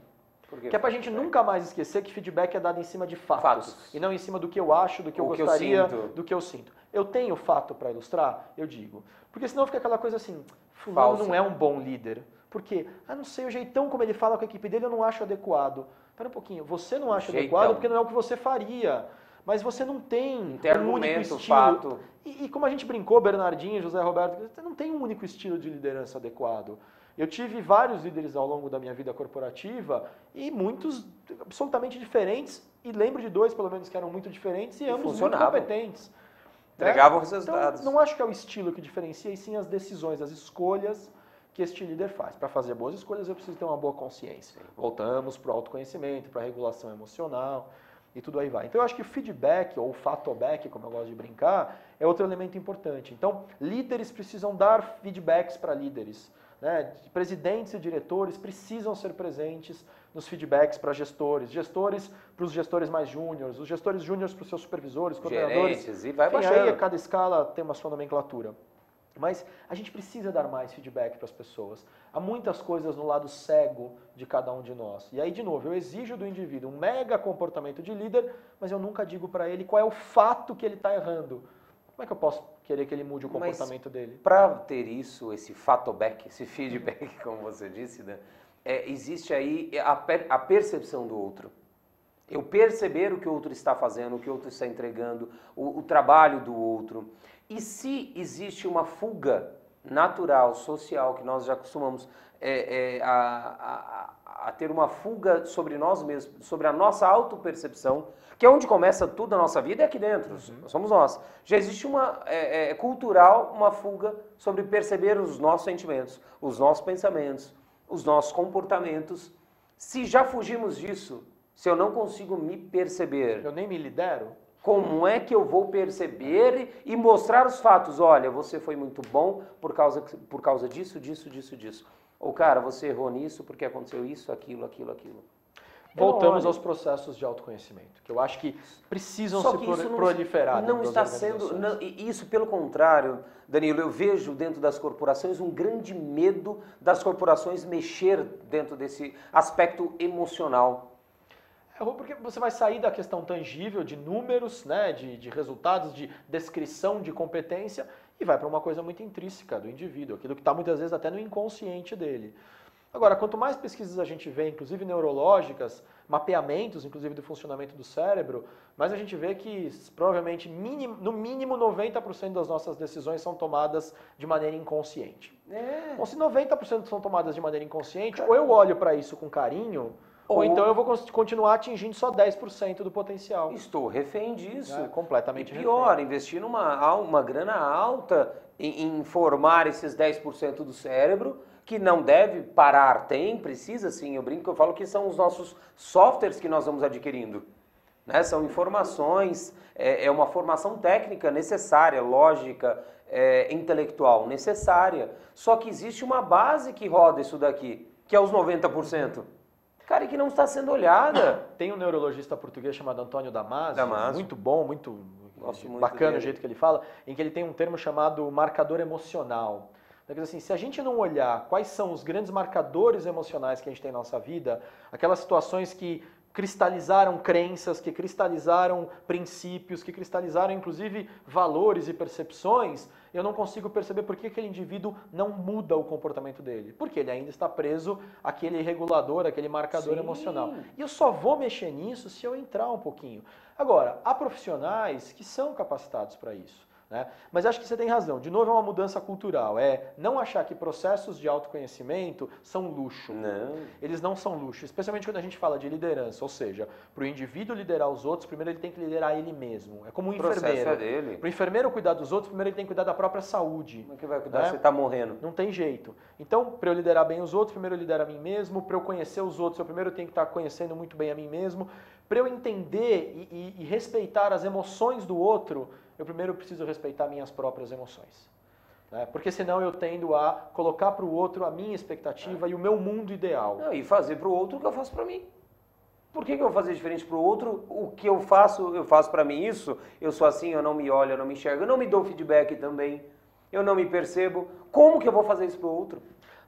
Que é pra gente nunca mais esquecer que feedback é dado em cima de fatos. E não em cima do que eu acho, do que eu gostaria, do que eu sinto. Eu tenho fato para ilustrar? Eu digo. Porque senão fica aquela coisa assim, fulano não é um bom líder. Por quê? Não sei, o jeitão como ele fala com a equipe dele eu não acho adequado. Espera um pouquinho, você não acha adequado porque não é o que você faria. Mas você não tem um único estilo. Fato. E como a gente brincou, Bernardinho, José Roberto, você não tem um único estilo de liderança adequado. Eu tive vários líderes ao longo da minha vida corporativa e muitos absolutamente diferentes, e lembro de 2 pelo menos que eram muito diferentes e ambos muito competentes. Entregavam os resultados. Então, não acho que é o estilo que diferencia, e sim as decisões, as escolhas que este líder faz. Para fazer boas escolhas eu preciso ter uma boa consciência. Voltamos para o autoconhecimento, para a regulação emocional e tudo aí vai. Então eu acho que o feedback, ou o fatoback, como eu gosto de brincar, é outro elemento importante. Então, líderes precisam dar feedbacks para líderes. Presidentes e diretores precisam ser presentes nos feedbacks para gestores, gestores para os gestores mais júniores, os gestores júniores para os seus supervisores, coordenadores. Gerentes, e vai baixando. Aí cada escala tem uma sua nomenclatura. Mas a gente precisa dar mais feedback para as pessoas. Há muitas coisas no lado cego de cada um de nós. E aí, de novo, eu exijo do indivíduo um mega comportamento de líder, mas eu nunca digo para ele qual é o fato que ele está errando. Como é que eu posso querer que ele mude o comportamento dele? Para ter isso, esse fatoback, esse feedback, como você disse, né, existe aí a percepção do outro. Eu perceber o que o outro está fazendo, o que o outro está entregando, o trabalho do outro. E se existe uma fuga natural, social, que nós já costumamos a ter uma fuga sobre nós mesmos, sobre a nossa autopercepção, que é onde começa tudo a nossa vida, é aqui dentro, somos nós. Já existe uma cultural, uma fuga sobre perceber os nossos sentimentos, os nossos pensamentos, os nossos comportamentos. Se já fugimos disso, se eu não consigo me perceber... Eu nem me lidero? Como é que eu vou perceber e mostrar os fatos? Olha, você foi muito bom por causa disso, disso, disso, disso. Ou, cara, você errou nisso porque aconteceu isso, aquilo, aquilo, aquilo. Voltamos aos processos de autoconhecimento, que eu acho que precisam se proliferar. Não está sendo... Isso, pelo contrário, Danilo, eu vejo dentro das corporações um grande medo das corporações mexer dentro desse aspecto emocional. Porque você vai sair da questão tangível de números, né, de resultados, de descrição de competência e vai para uma coisa muito intrínseca do indivíduo, aquilo que está muitas vezes até no inconsciente dele. Agora, quanto mais pesquisas a gente vê, inclusive neurológicas, mapeamentos, inclusive do funcionamento do cérebro, mais a gente vê que provavelmente, no mínimo 90% das nossas decisões são tomadas de maneira inconsciente. Bom, se 90% são tomadas de maneira inconsciente, ou eu olho para isso com carinho... Ou então eu vou continuar atingindo só 10% do potencial. Estou refém disso. Completamente refém. E pior, refém. investir uma grana alta em formar esses 10% do cérebro, que não deve parar, precisa sim. Eu brinco que eu falo que são os nossos softwares que nós vamos adquirindo. Né? São informações, é uma formação técnica necessária, lógica, intelectual necessária. Só que existe uma base que roda isso daqui, que é os 90%. Cara, que não está sendo olhada. Tem um neurologista português chamado Antônio Damasio, muito bom, muito dele. bacana o jeito que ele fala, em que ele tem um termo chamado marcador emocional. Então, assim, se a gente não olhar quais são os grandes marcadores emocionais que a gente tem na nossa vida, aquelas situações que cristalizaram crenças, que cristalizaram princípios, que cristalizaram inclusive valores e percepções, eu não consigo perceber por que aquele indivíduo não muda o comportamento dele. Porque ele ainda está preso àquele regulador, àquele marcador emocional. E eu só vou mexer nisso se eu entrar um pouquinho. Agora, há profissionais que são capacitados para isso. Né? Mas acho que você tem razão. De novo, é uma mudança cultural. É não achar que processos de autoconhecimento são luxo. Não. Eles não são luxo, especialmente quando a gente fala de liderança. Ou seja, para o indivíduo liderar os outros, primeiro ele tem que liderar ele mesmo. É como um enfermeiro. É dele. Para o enfermeiro cuidar dos outros, primeiro ele tem que cuidar da própria saúde. Como é que vai cuidar? Você está morrendo. Não tem jeito. Então, para eu liderar bem os outros, primeiro eu lidero a mim mesmo. Para eu conhecer os outros, eu primeiro tenho que estar conhecendo muito bem a mim mesmo. Para eu entender e respeitar as emoções do outro, eu primeiro preciso respeitar minhas próprias emoções. Né? Porque senão eu tendo a colocar para o outro a minha expectativa e o meu mundo ideal. Não, e fazer para o outro o que eu faço para mim. Por que eu vou fazer diferente para o outro? O que eu faço para mim isso. Eu sou assim, eu não me olho, eu não me enxergo, eu não me dou feedback também. Eu não me percebo. Como que eu vou fazer isso para o outro?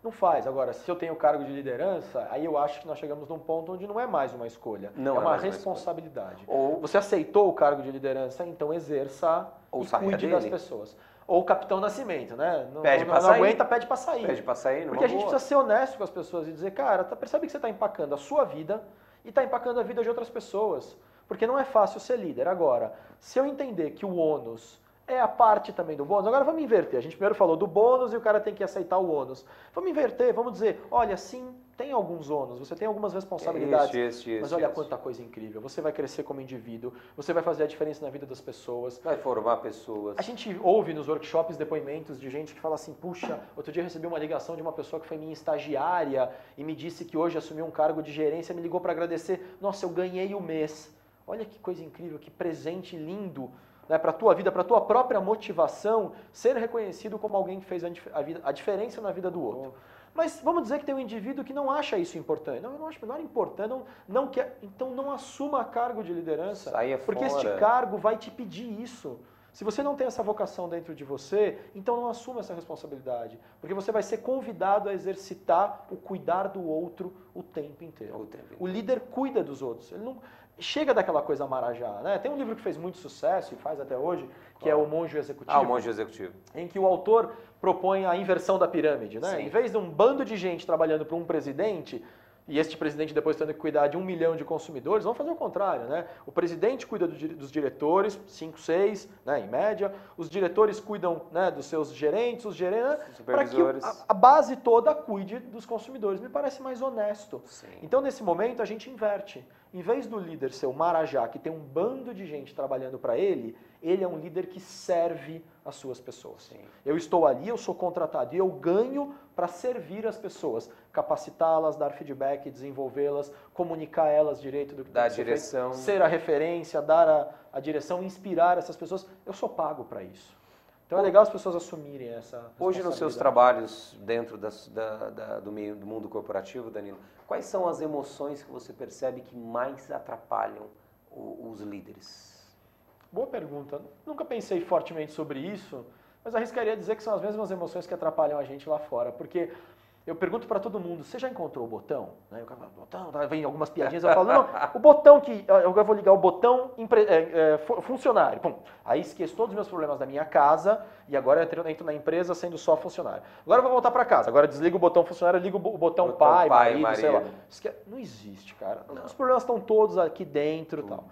Não faz. Agora, se eu tenho cargo de liderança, aí eu acho que nós chegamos num ponto onde não é mais uma escolha. Não é uma responsabilidade. Ou você aceitou o cargo de liderança, então exerça e cuide das pessoas. Ou o Capitão Nascimento, né? Não aguenta, pede para sair. Pede para sair, porque a gente precisa ser honesto com as pessoas e dizer, cara, percebe que você está empacando a sua vida e está empacando a vida de outras pessoas. Porque não é fácil ser líder. Agora, se eu entender que o ônus é a parte também do bônus. Agora vamos inverter. A gente primeiro falou do bônus e o cara tem que aceitar o ônus. Vamos inverter, vamos dizer, olha, sim, tem alguns ônus, você tem algumas responsabilidades, mas olha quanta coisa incrível. Você vai crescer como indivíduo, você vai fazer a diferença na vida das pessoas. Vai formar pessoas. A gente ouve nos workshops depoimentos de gente que fala assim, puxa, outro dia eu recebi uma ligação de uma pessoa que foi minha estagiária e me disse que hoje assumiu um cargo de gerência, me ligou para agradecer, nossa, eu ganhei o mês. Olha que coisa incrível, que presente lindo. Né, para a tua vida, para a tua própria motivação, ser reconhecido como alguém que fez a diferença na vida do outro. Mas vamos dizer que tem um indivíduo que não acha isso importante. Não, eu não acho menor importante, não quer, então não assuma cargo de liderança, porque este cargo vai te pedir isso. Se você não tem essa vocação dentro de você, então não assuma essa responsabilidade, porque você vai ser convidado a exercitar o cuidar do outro o tempo inteiro. O líder cuida dos outros, ele não chega daquela coisa marajá, né? Tem um livro que fez muito sucesso e faz até hoje, que é O Monge Executivo. O Monge Executivo. Em que o autor propõe a inversão da pirâmide, né? Em vez de um bando de gente trabalhando para um presidente, e este presidente depois tendo que cuidar de 1 milhão de consumidores, vamos fazer o contrário, né? O presidente cuida dos diretores, 5, 6, né, em média, os diretores cuidam, né, dos seus gerentes, os gerentes, para que a base toda cuide dos consumidores. Me parece mais honesto. Sim. Então, nesse momento, a gente inverte. Em vez do líder ser o marajá, que tem um bando de gente trabalhando para ele é um líder que serve as suas pessoas. Sim. Eu estou ali, eu sou contratado e eu ganho para servir as pessoas, capacitá-las, dar feedback, desenvolvê-las, comunicar elas direito do que dar tem que ser direção, feito, ser a referência, dar a direção, inspirar essas pessoas. Eu sou pago para isso. Então é legal as pessoas assumirem essa responsabilidade. Hoje nos seus trabalhos dentro do mundo corporativo, Danilo, quais são as emoções que você percebe que mais atrapalham os líderes? Boa pergunta. Nunca pensei fortemente sobre isso, mas arriscaria dizer que são as mesmas emoções que atrapalham a gente lá fora, porque eu pergunto para todo mundo, você já encontrou o botão? Aí o cara fala, botão, vem algumas piadinhas, eu falo, não, o botão que, eu vou ligar o botão funcionário, pum. Aí esqueço todos os meus problemas da minha casa e agora eu entro na empresa sendo só funcionário. Agora eu vou voltar para casa, agora desligo o botão funcionário, ligo o botão pai, marido, sei lá. Não existe, cara. Não. Os problemas estão todos aqui dentro e tal.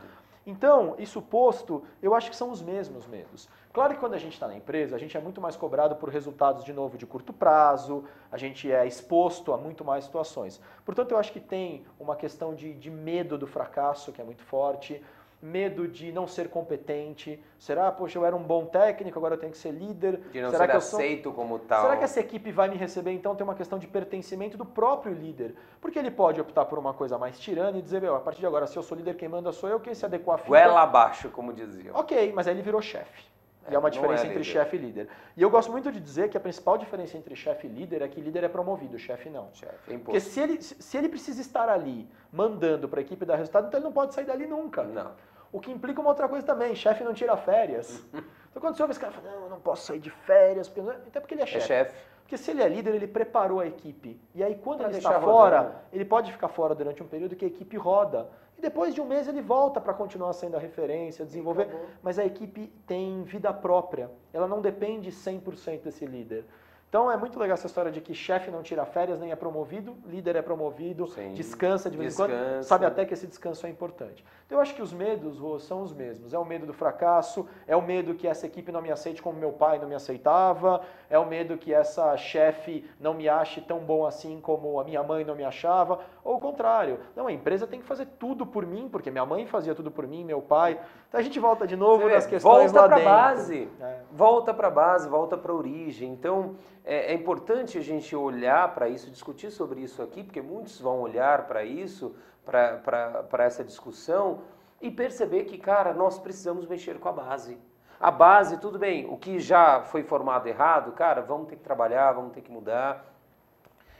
Então, isso posto, eu acho que são os mesmos medos. Claro que quando a gente está na empresa, a gente é muito mais cobrado por resultados, de novo, de curto prazo, a gente é exposto a muito mais situações. Portanto, eu acho que tem uma questão de medo do fracasso, que é muito forte, medo de não ser competente. Será, poxa, eu era um bom técnico, agora eu tenho que ser líder. De não será ser que aceito como tal. Será que essa equipe vai me receber? Então tem uma questão de pertencimento do próprio líder. Porque ele pode optar por uma coisa mais tirana e dizer, meu, a partir de agora, se eu sou líder, quem manda sou eu, quem se adequar a fita... Goela abaixo, como diziam. Ok, mas aí ele virou chefe. E há uma diferença entre chefe e líder. E eu gosto muito de dizer que a principal diferença entre chefe e líder é que líder é promovido, chefe não. Chefe, porque se ele precisa estar ali mandando para a equipe dar resultado, então ele não pode sair dali nunca. Não. O que implica uma outra coisa também, chefe não tira férias. Então quando você ouve esse cara falando, não, eu não posso sair de férias, até porque ele é chefe. É chefe. Porque se ele é líder, ele preparou a equipe. E aí quando ele está fora, ele pode ficar fora durante um período que a equipe roda. E depois de um mês ele volta para continuar sendo a referência, desenvolver. Mas a equipe tem vida própria. Ela não depende 100% desse líder. Então é muito legal essa história de que chefe não tira férias, nem é promovido, líder é promovido, sim, descansa de vez em quando, sabe até que esse descanso é importante. Então eu acho que os medos, Rô, são os mesmos. É o medo do fracasso, é o medo que essa equipe não me aceite como meu pai não me aceitava, é o medo que essa chefe não me ache tão bom assim como a minha mãe não me achava, ou o contrário. Não, a empresa tem que fazer tudo por mim, porque minha mãe fazia tudo por mim, meu pai. Então a gente volta de novo nas questões lá dentro. Volta para a base, volta para a origem. Então é importante a gente olhar para isso, discutir sobre isso aqui, porque muitos vão olhar para isso, para essa discussão e perceber que, cara, nós precisamos mexer com a base. A base, tudo bem, o que já foi formado errado, cara, vamos ter que trabalhar, vamos ter que mudar.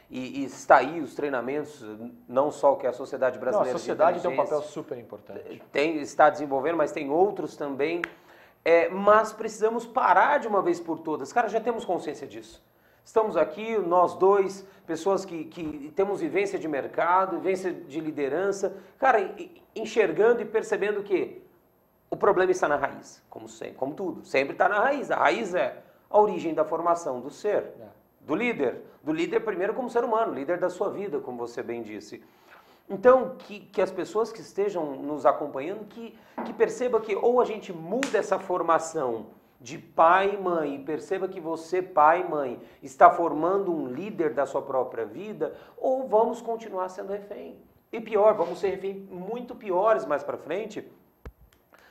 E está aí os treinamentos, não só o que a sociedade brasileira... Não, a sociedade tem um papel super importante. Está desenvolvendo, mas tem outros também. Mas precisamos parar de uma vez por todas. Cara, já temos consciência disso. Estamos aqui, nós dois, pessoas que temos vivência de mercado, vivência de liderança. Cara, enxergando e percebendo que o problema está na raiz, como sempre, como tudo. Sempre está na raiz. A raiz é a origem da formação do ser, do líder. Do líder primeiro como ser humano, líder da sua vida, como você bem disse. Então, que as pessoas que estejam nos acompanhando, que percebam que ou a gente muda essa formação de pai e mãe, e perceba que você, pai e mãe, está formando um líder da sua própria vida, ou vamos continuar sendo refém. E pior, vamos ser refém muito piores mais para frente,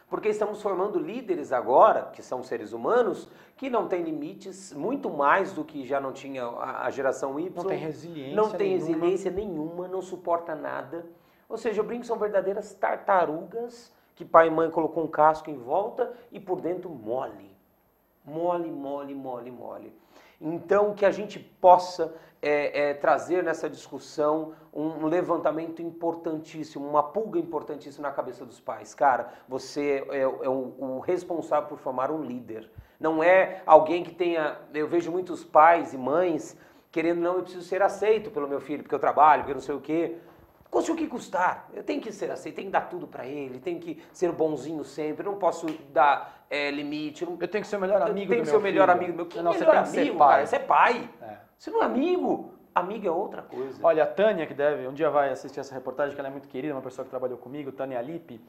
porque estamos formando líderes agora, que são seres humanos, que não têm limites, muito mais do que já não tinha a geração Y. Não tem resiliência Não tem resiliência nenhuma, não suporta nada. Ou seja, eu brinco que são verdadeiras tartarugas, que pai e mãe colocou um casco em volta e por dentro mole. Mole, mole, mole, mole. Então, que a gente possa trazer nessa discussão um levantamento importantíssimo, uma pulga importantíssima na cabeça dos pais. Cara, você é o responsável por formar um líder. Não é alguém que tenha... Eu vejo muitos pais e mães querendo, não, eu preciso ser aceito pelo meu filho, porque eu trabalho, porque eu não sei o quê. Custe o que custar. Eu tenho que ser aceito, tenho que dar tudo pra ele, tenho que ser bonzinho sempre, não posso dar limite. Eu tenho que ser o melhor amigo do meu filho. Tenho que ser o melhor amigo do meu filho. Não, você tem que ser pai. Cara, você é pai. Você não é amigo. Amiga é outra coisa. Olha, a Tânia, que deve, um dia vai assistir essa reportagem, que ela é muito querida, uma pessoa que trabalhou comigo, Tânia Lippe,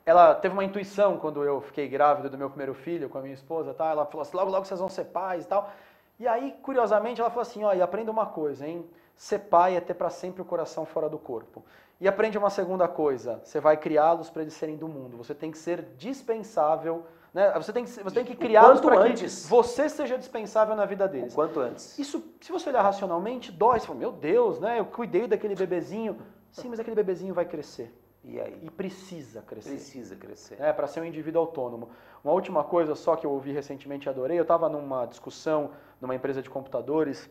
ela teve uma intuição quando eu fiquei grávida do meu primeiro filho com a minha esposa, tá? Ela falou assim, logo, logo vocês vão ser pais e tal. E aí, curiosamente, ela falou assim, ó, e aprenda uma coisa, hein? Ser pai é ter para sempre o coração fora do corpo. E aprende uma segunda coisa, você vai criá-los para eles serem do mundo. Você tem que ser dispensável, né? Você tem que criá-los para que você seja dispensável na vida deles. O quanto antes. Isso, se você olhar racionalmente, dói. Você fala, meu Deus, né? Eu cuidei daquele bebezinho. Sim, mas aquele bebezinho vai crescer. E aí? E precisa crescer. Precisa crescer. Para ser um indivíduo autônomo. Uma última coisa só que eu ouvi recentemente e adorei, eu estava numa discussão numa empresa de computadores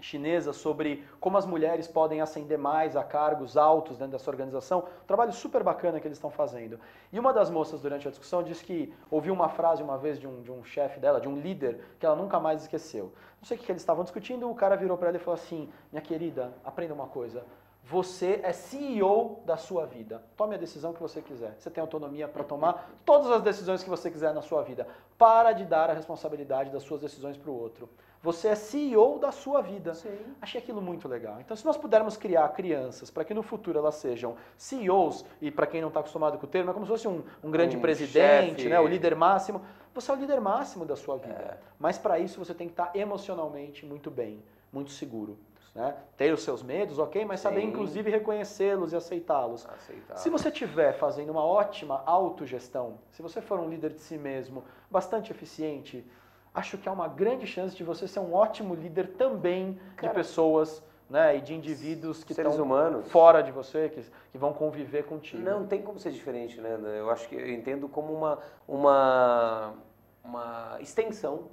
chinesa sobre como as mulheres podem ascender mais a cargos altos dentro dessa organização. Um trabalho super bacana que eles estão fazendo. E uma das moças durante a discussão disse que ouviu uma frase uma vez de um chefe dela, de um líder, que ela nunca mais esqueceu. Não sei o que eles estavam discutindo, o cara virou para ela e falou assim, minha querida, aprenda uma coisa. Você é CEO da sua vida. Tome a decisão que você quiser. Você tem autonomia para tomar todas as decisões que você quiser na sua vida. Para de dar a responsabilidade das suas decisões para o outro. Você é CEO da sua vida. Sim. Achei aquilo muito legal. Então, se nós pudermos criar crianças para que no futuro elas sejam CEOs, e para quem não está acostumado com o termo, é como se fosse um grande presidente, chefe, né, o líder máximo. Você é o líder máximo da sua vida. É. Mas para isso você tem que estar emocionalmente muito bem, muito seguro. Né? Ter os seus medos, ok, mas saber inclusive reconhecê-los e aceitá-los. Se você estiver fazendo uma ótima autogestão, se você for um líder de si mesmo, bastante eficiente, acho que há uma grande chance de você ser um ótimo líder também de pessoas, né, e de indivíduos que seres estão humanos fora de você, que vão conviver contigo. Não tem como ser diferente, né? Eu acho que eu entendo como uma extensão.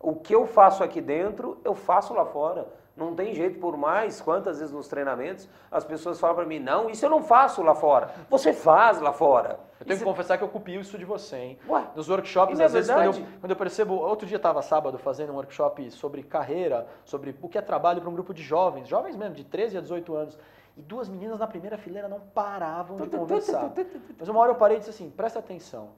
O que eu faço aqui dentro, eu faço lá fora. Não tem jeito, por mais quantas vezes nos treinamentos as pessoas falam para mim, não, isso eu não faço lá fora. Você faz lá fora. Eu tenho que confessar que eu copio isso de você, hein? Ué? Nos workshops, E às vezes, verdade? quando eu percebo... Outro dia estava sábado fazendo um workshop sobre carreira, sobre o que é trabalho para um grupo de jovens mesmo, de 13 a 18 anos. E duas meninas na primeira fileira não paravam de conversar. Mas uma hora eu parei e disse assim, presta atenção.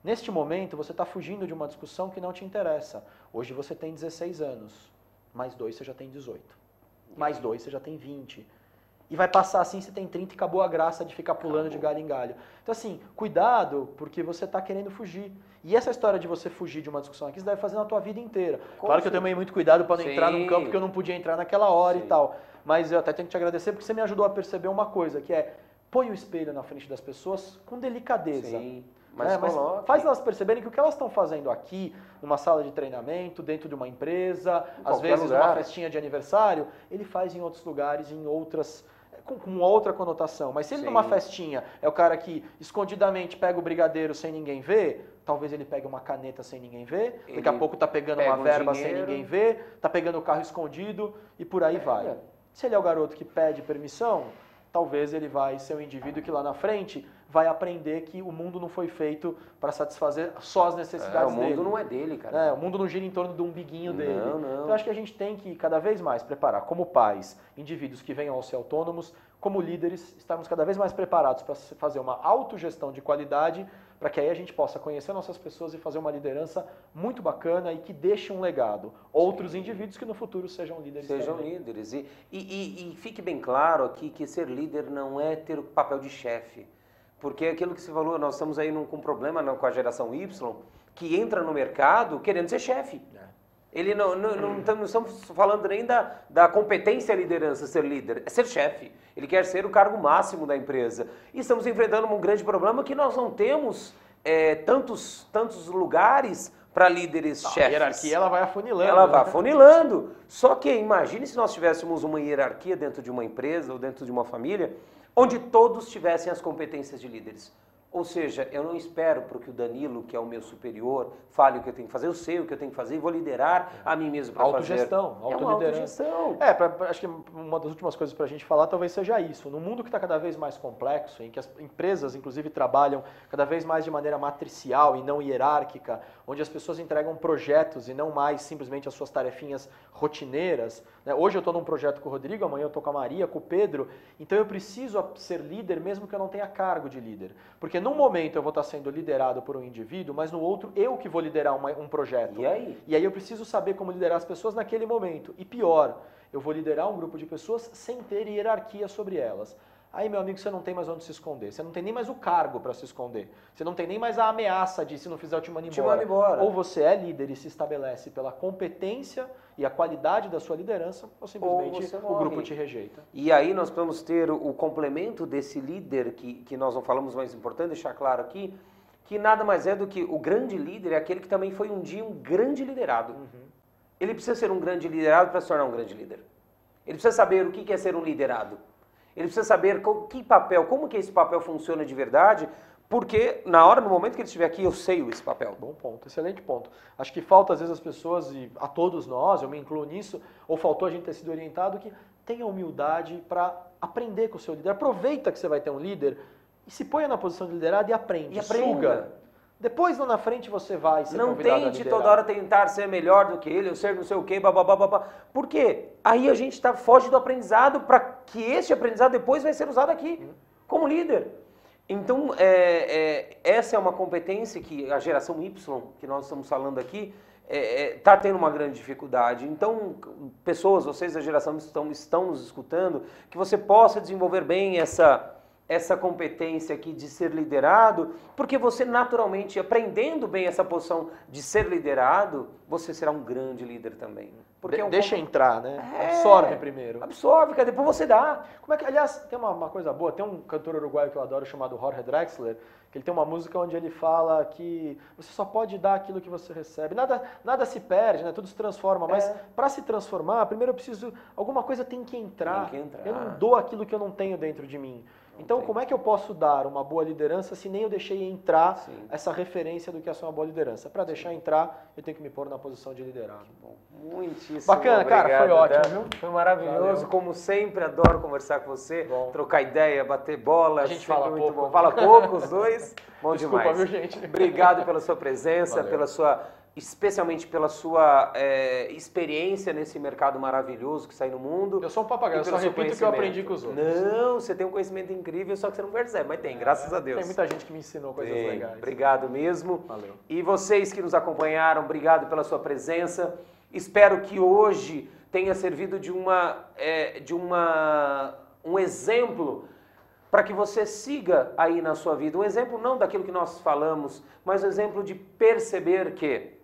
Neste momento, você está fugindo de uma discussão que não te interessa. Hoje você tem 16 anos. Mais 2 você já tem 18. Mais 2 você já tem 20. E vai passar assim, você tem 30 e acabou a graça de ficar pulando de galho em galho. Então assim, cuidado, porque você está querendo fugir. E essa história de você fugir de uma discussão aqui, você deve fazer na tua vida inteira. Claro que eu tomei muito cuidado para não entrar num campo que eu não podia entrar naquela hora e tal. Mas eu até tenho que te agradecer porque você me ajudou a perceber uma coisa, que é, põe o espelho na frente das pessoas com delicadeza. Sim. Mas faz elas perceberem que o que elas estão fazendo aqui, numa sala de treinamento, dentro de uma empresa, às vezes numa festinha de aniversário, ele faz em outros lugares, em outras, com outra conotação. Mas se ele numa festinha é o cara que escondidamente pega o brigadeiro sem ninguém ver, talvez ele pegue uma caneta sem ninguém ver, daqui a pouco tá pegando uma verba sem ninguém ver, tá pegando o carro escondido e por aí vai. Se ele é o garoto que pede permissão, talvez ele vai ser um indivíduo que lá na frente vai aprender que o mundo não foi feito para satisfazer só as necessidades dele. O mundo não é dele, cara. O mundo não gira em torno do umbiguinho dele. Não. Então eu acho que a gente tem que cada vez mais preparar, como pais, indivíduos que venham a ser autônomos, como líderes, estarmos cada vez mais preparados para fazer uma autogestão de qualidade, para que aí a gente possa conhecer nossas pessoas e fazer uma liderança muito bacana e que deixe um legado. Outros indivíduos que no futuro sejam líderes também. Sejam líderes. E fique bem claro aqui que ser líder não é ter o papel de chefe. Porque é aquilo que você falou, nós estamos aí com um problema com a geração Y, que entra no mercado querendo ser chefe. Ele não estamos falando nem da competência e liderança, ser líder, é ser chefe. Ele quer ser o cargo máximo da empresa. E estamos enfrentando um grande problema que nós não temos tantos lugares para líderes chefes. A hierarquia ela vai afunilando. Ela vai afunilando. Só que imagine se nós tivéssemos uma hierarquia dentro de uma empresa ou dentro de uma família, onde todos tivessem as competências de líderes. Ou seja, eu não espero para que o Danilo, que é o meu superior, fale o que eu tenho que fazer. Eu sei o que eu tenho que fazer e vou liderar a mim mesmo para fazer. Autogestão, autoliderança. Acho que uma das últimas coisas para a gente falar talvez seja isso. No mundo que está cada vez mais complexo, em que as empresas, inclusive, trabalham cada vez mais de maneira matricial e não hierárquica, onde as pessoas entregam projetos e não mais simplesmente as suas tarefinhas rotineiras. Né? Hoje eu estou num projeto com o Rodrigo, amanhã eu estou com a Maria, com o Pedro. Então eu preciso ser líder mesmo que eu não tenha cargo de líder. Porque Porque num momento eu vou estar sendo liderado por um indivíduo, mas no outro eu que vou liderar um projeto. E aí? E aí eu preciso saber como liderar as pessoas naquele momento. E pior, eu vou liderar um grupo de pessoas sem ter hierarquia sobre elas. Aí, meu amigo, você não tem mais onde se esconder. Você não tem nem mais o cargo para se esconder. Você não tem nem mais a ameaça de, se não fizer, eu te mando embora. Ou você é líder e se estabelece pela competência e a qualidade da sua liderança, ou simplesmente o grupo te rejeita. E aí nós vamos ter o complemento desse líder que nós não falamos, mas é importante deixar claro aqui, que nada mais é do que o grande líder é aquele que também foi um dia um grande liderado. Ele precisa ser um grande liderado para se tornar um grande líder. Ele precisa saber o que é ser um liderado. Ele precisa saber que papel, como que esse papel funciona de verdade, porque na hora, no momento que ele estiver aqui, eu sei esse papel. Bom ponto, excelente ponto. Acho que falta às vezes as pessoas, e a todos nós, eu me incluo nisso, ou faltou a gente ter sido orientado, que tenha humildade para aprender com o seu líder. Aproveita que você vai ter um líder e se ponha na posição de liderado e aprende. Suga. Depois, lá na frente, você vai ser convidado a liderar. Não tente toda hora tentar ser melhor do que ele, ou ser não sei o quê, babá. Por quê? Aí a gente foge do aprendizado para que este aprendizado depois vai ser usado aqui, como líder. Então, essa é uma competência que a geração Y, que nós estamos falando aqui, está tendo uma grande dificuldade. Então, pessoas, vocês da geração estão nos escutando, que você possa desenvolver bem essa competência aqui de ser liderado, porque você naturalmente, aprendendo bem essa posição de ser liderado, você será um grande líder também. Porque deixa entrar, né? Absorve primeiro. Absorve, que depois você dá. Como é que, aliás, tem uma coisa boa, tem um cantor uruguaio que eu adoro chamado Jorge Drexler, que ele tem uma música onde ele fala que você só pode dar aquilo que você recebe. Nada se perde, né? Tudo se transforma, mas para se transformar, primeiro eu preciso, alguma coisa tem que entrar. Eu não dou aquilo que eu não tenho dentro de mim. Então, como é que eu posso dar uma boa liderança se nem eu deixei entrar essa referência do que é uma boa liderança? Para deixar entrar, eu tenho que me pôr na posição de liderar. Muitíssimo bacana, obrigado, cara, foi ótimo, viu? Foi maravilhoso, valeu. Como sempre, adoro conversar com você, trocar ideia, bater bola. A gente fala muito pouco. Bom. Fala pouco, os dois, bom Desculpa, demais. Viu, gente? Obrigado pela sua presença, especialmente pela sua experiência nesse mercado maravilhoso que sai no mundo. Eu sou um papagaio, eu só repito o que eu aprendi com os outros. Não, você tem um conhecimento incrível, só que você não percebe, mas tem, graças a Deus. Tem muita gente que me ensinou coisas legais. Obrigado mesmo. Valeu. E vocês que nos acompanharam, obrigado pela sua presença. Espero que hoje tenha servido de um exemplo para que você siga aí na sua vida. Um exemplo não daquilo que nós falamos, mas um exemplo de perceber que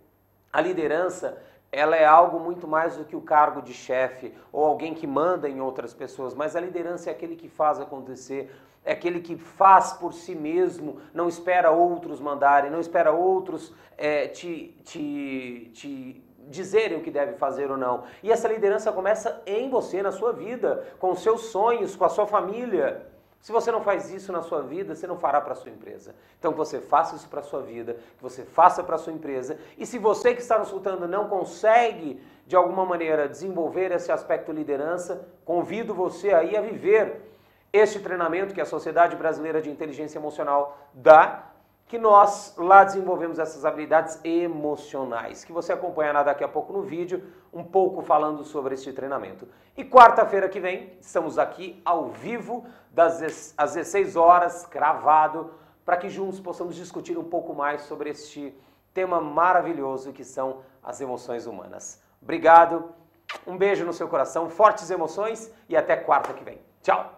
a liderança, ela é algo muito mais do que o cargo de chefe ou alguém que manda em outras pessoas, mas a liderança é aquele que faz acontecer, é aquele que faz por si mesmo, não espera outros mandarem, não espera outros te dizerem o que deve fazer ou não. E essa liderança começa em você, na sua vida, com os seus sonhos, com a sua família. Se você não faz isso na sua vida, você não fará para a sua empresa. Então que você faça isso para a sua vida, que você faça para a sua empresa. E se você que está nos escutando não consegue, de alguma maneira, desenvolver esse aspecto liderança, convido você aí a viver este treinamento que a Sociedade Brasileira de Inteligência Emocional dá, que nós lá desenvolvemos essas habilidades emocionais, que você acompanhará daqui a pouco no vídeo, um pouco falando sobre este treinamento. E quarta-feira que vem, estamos aqui ao vivo, às 16 horas, gravado, para que juntos possamos discutir um pouco mais sobre este tema maravilhoso que são as emoções humanas. Obrigado, um beijo no seu coração, fortes emoções e até quarta que vem. Tchau!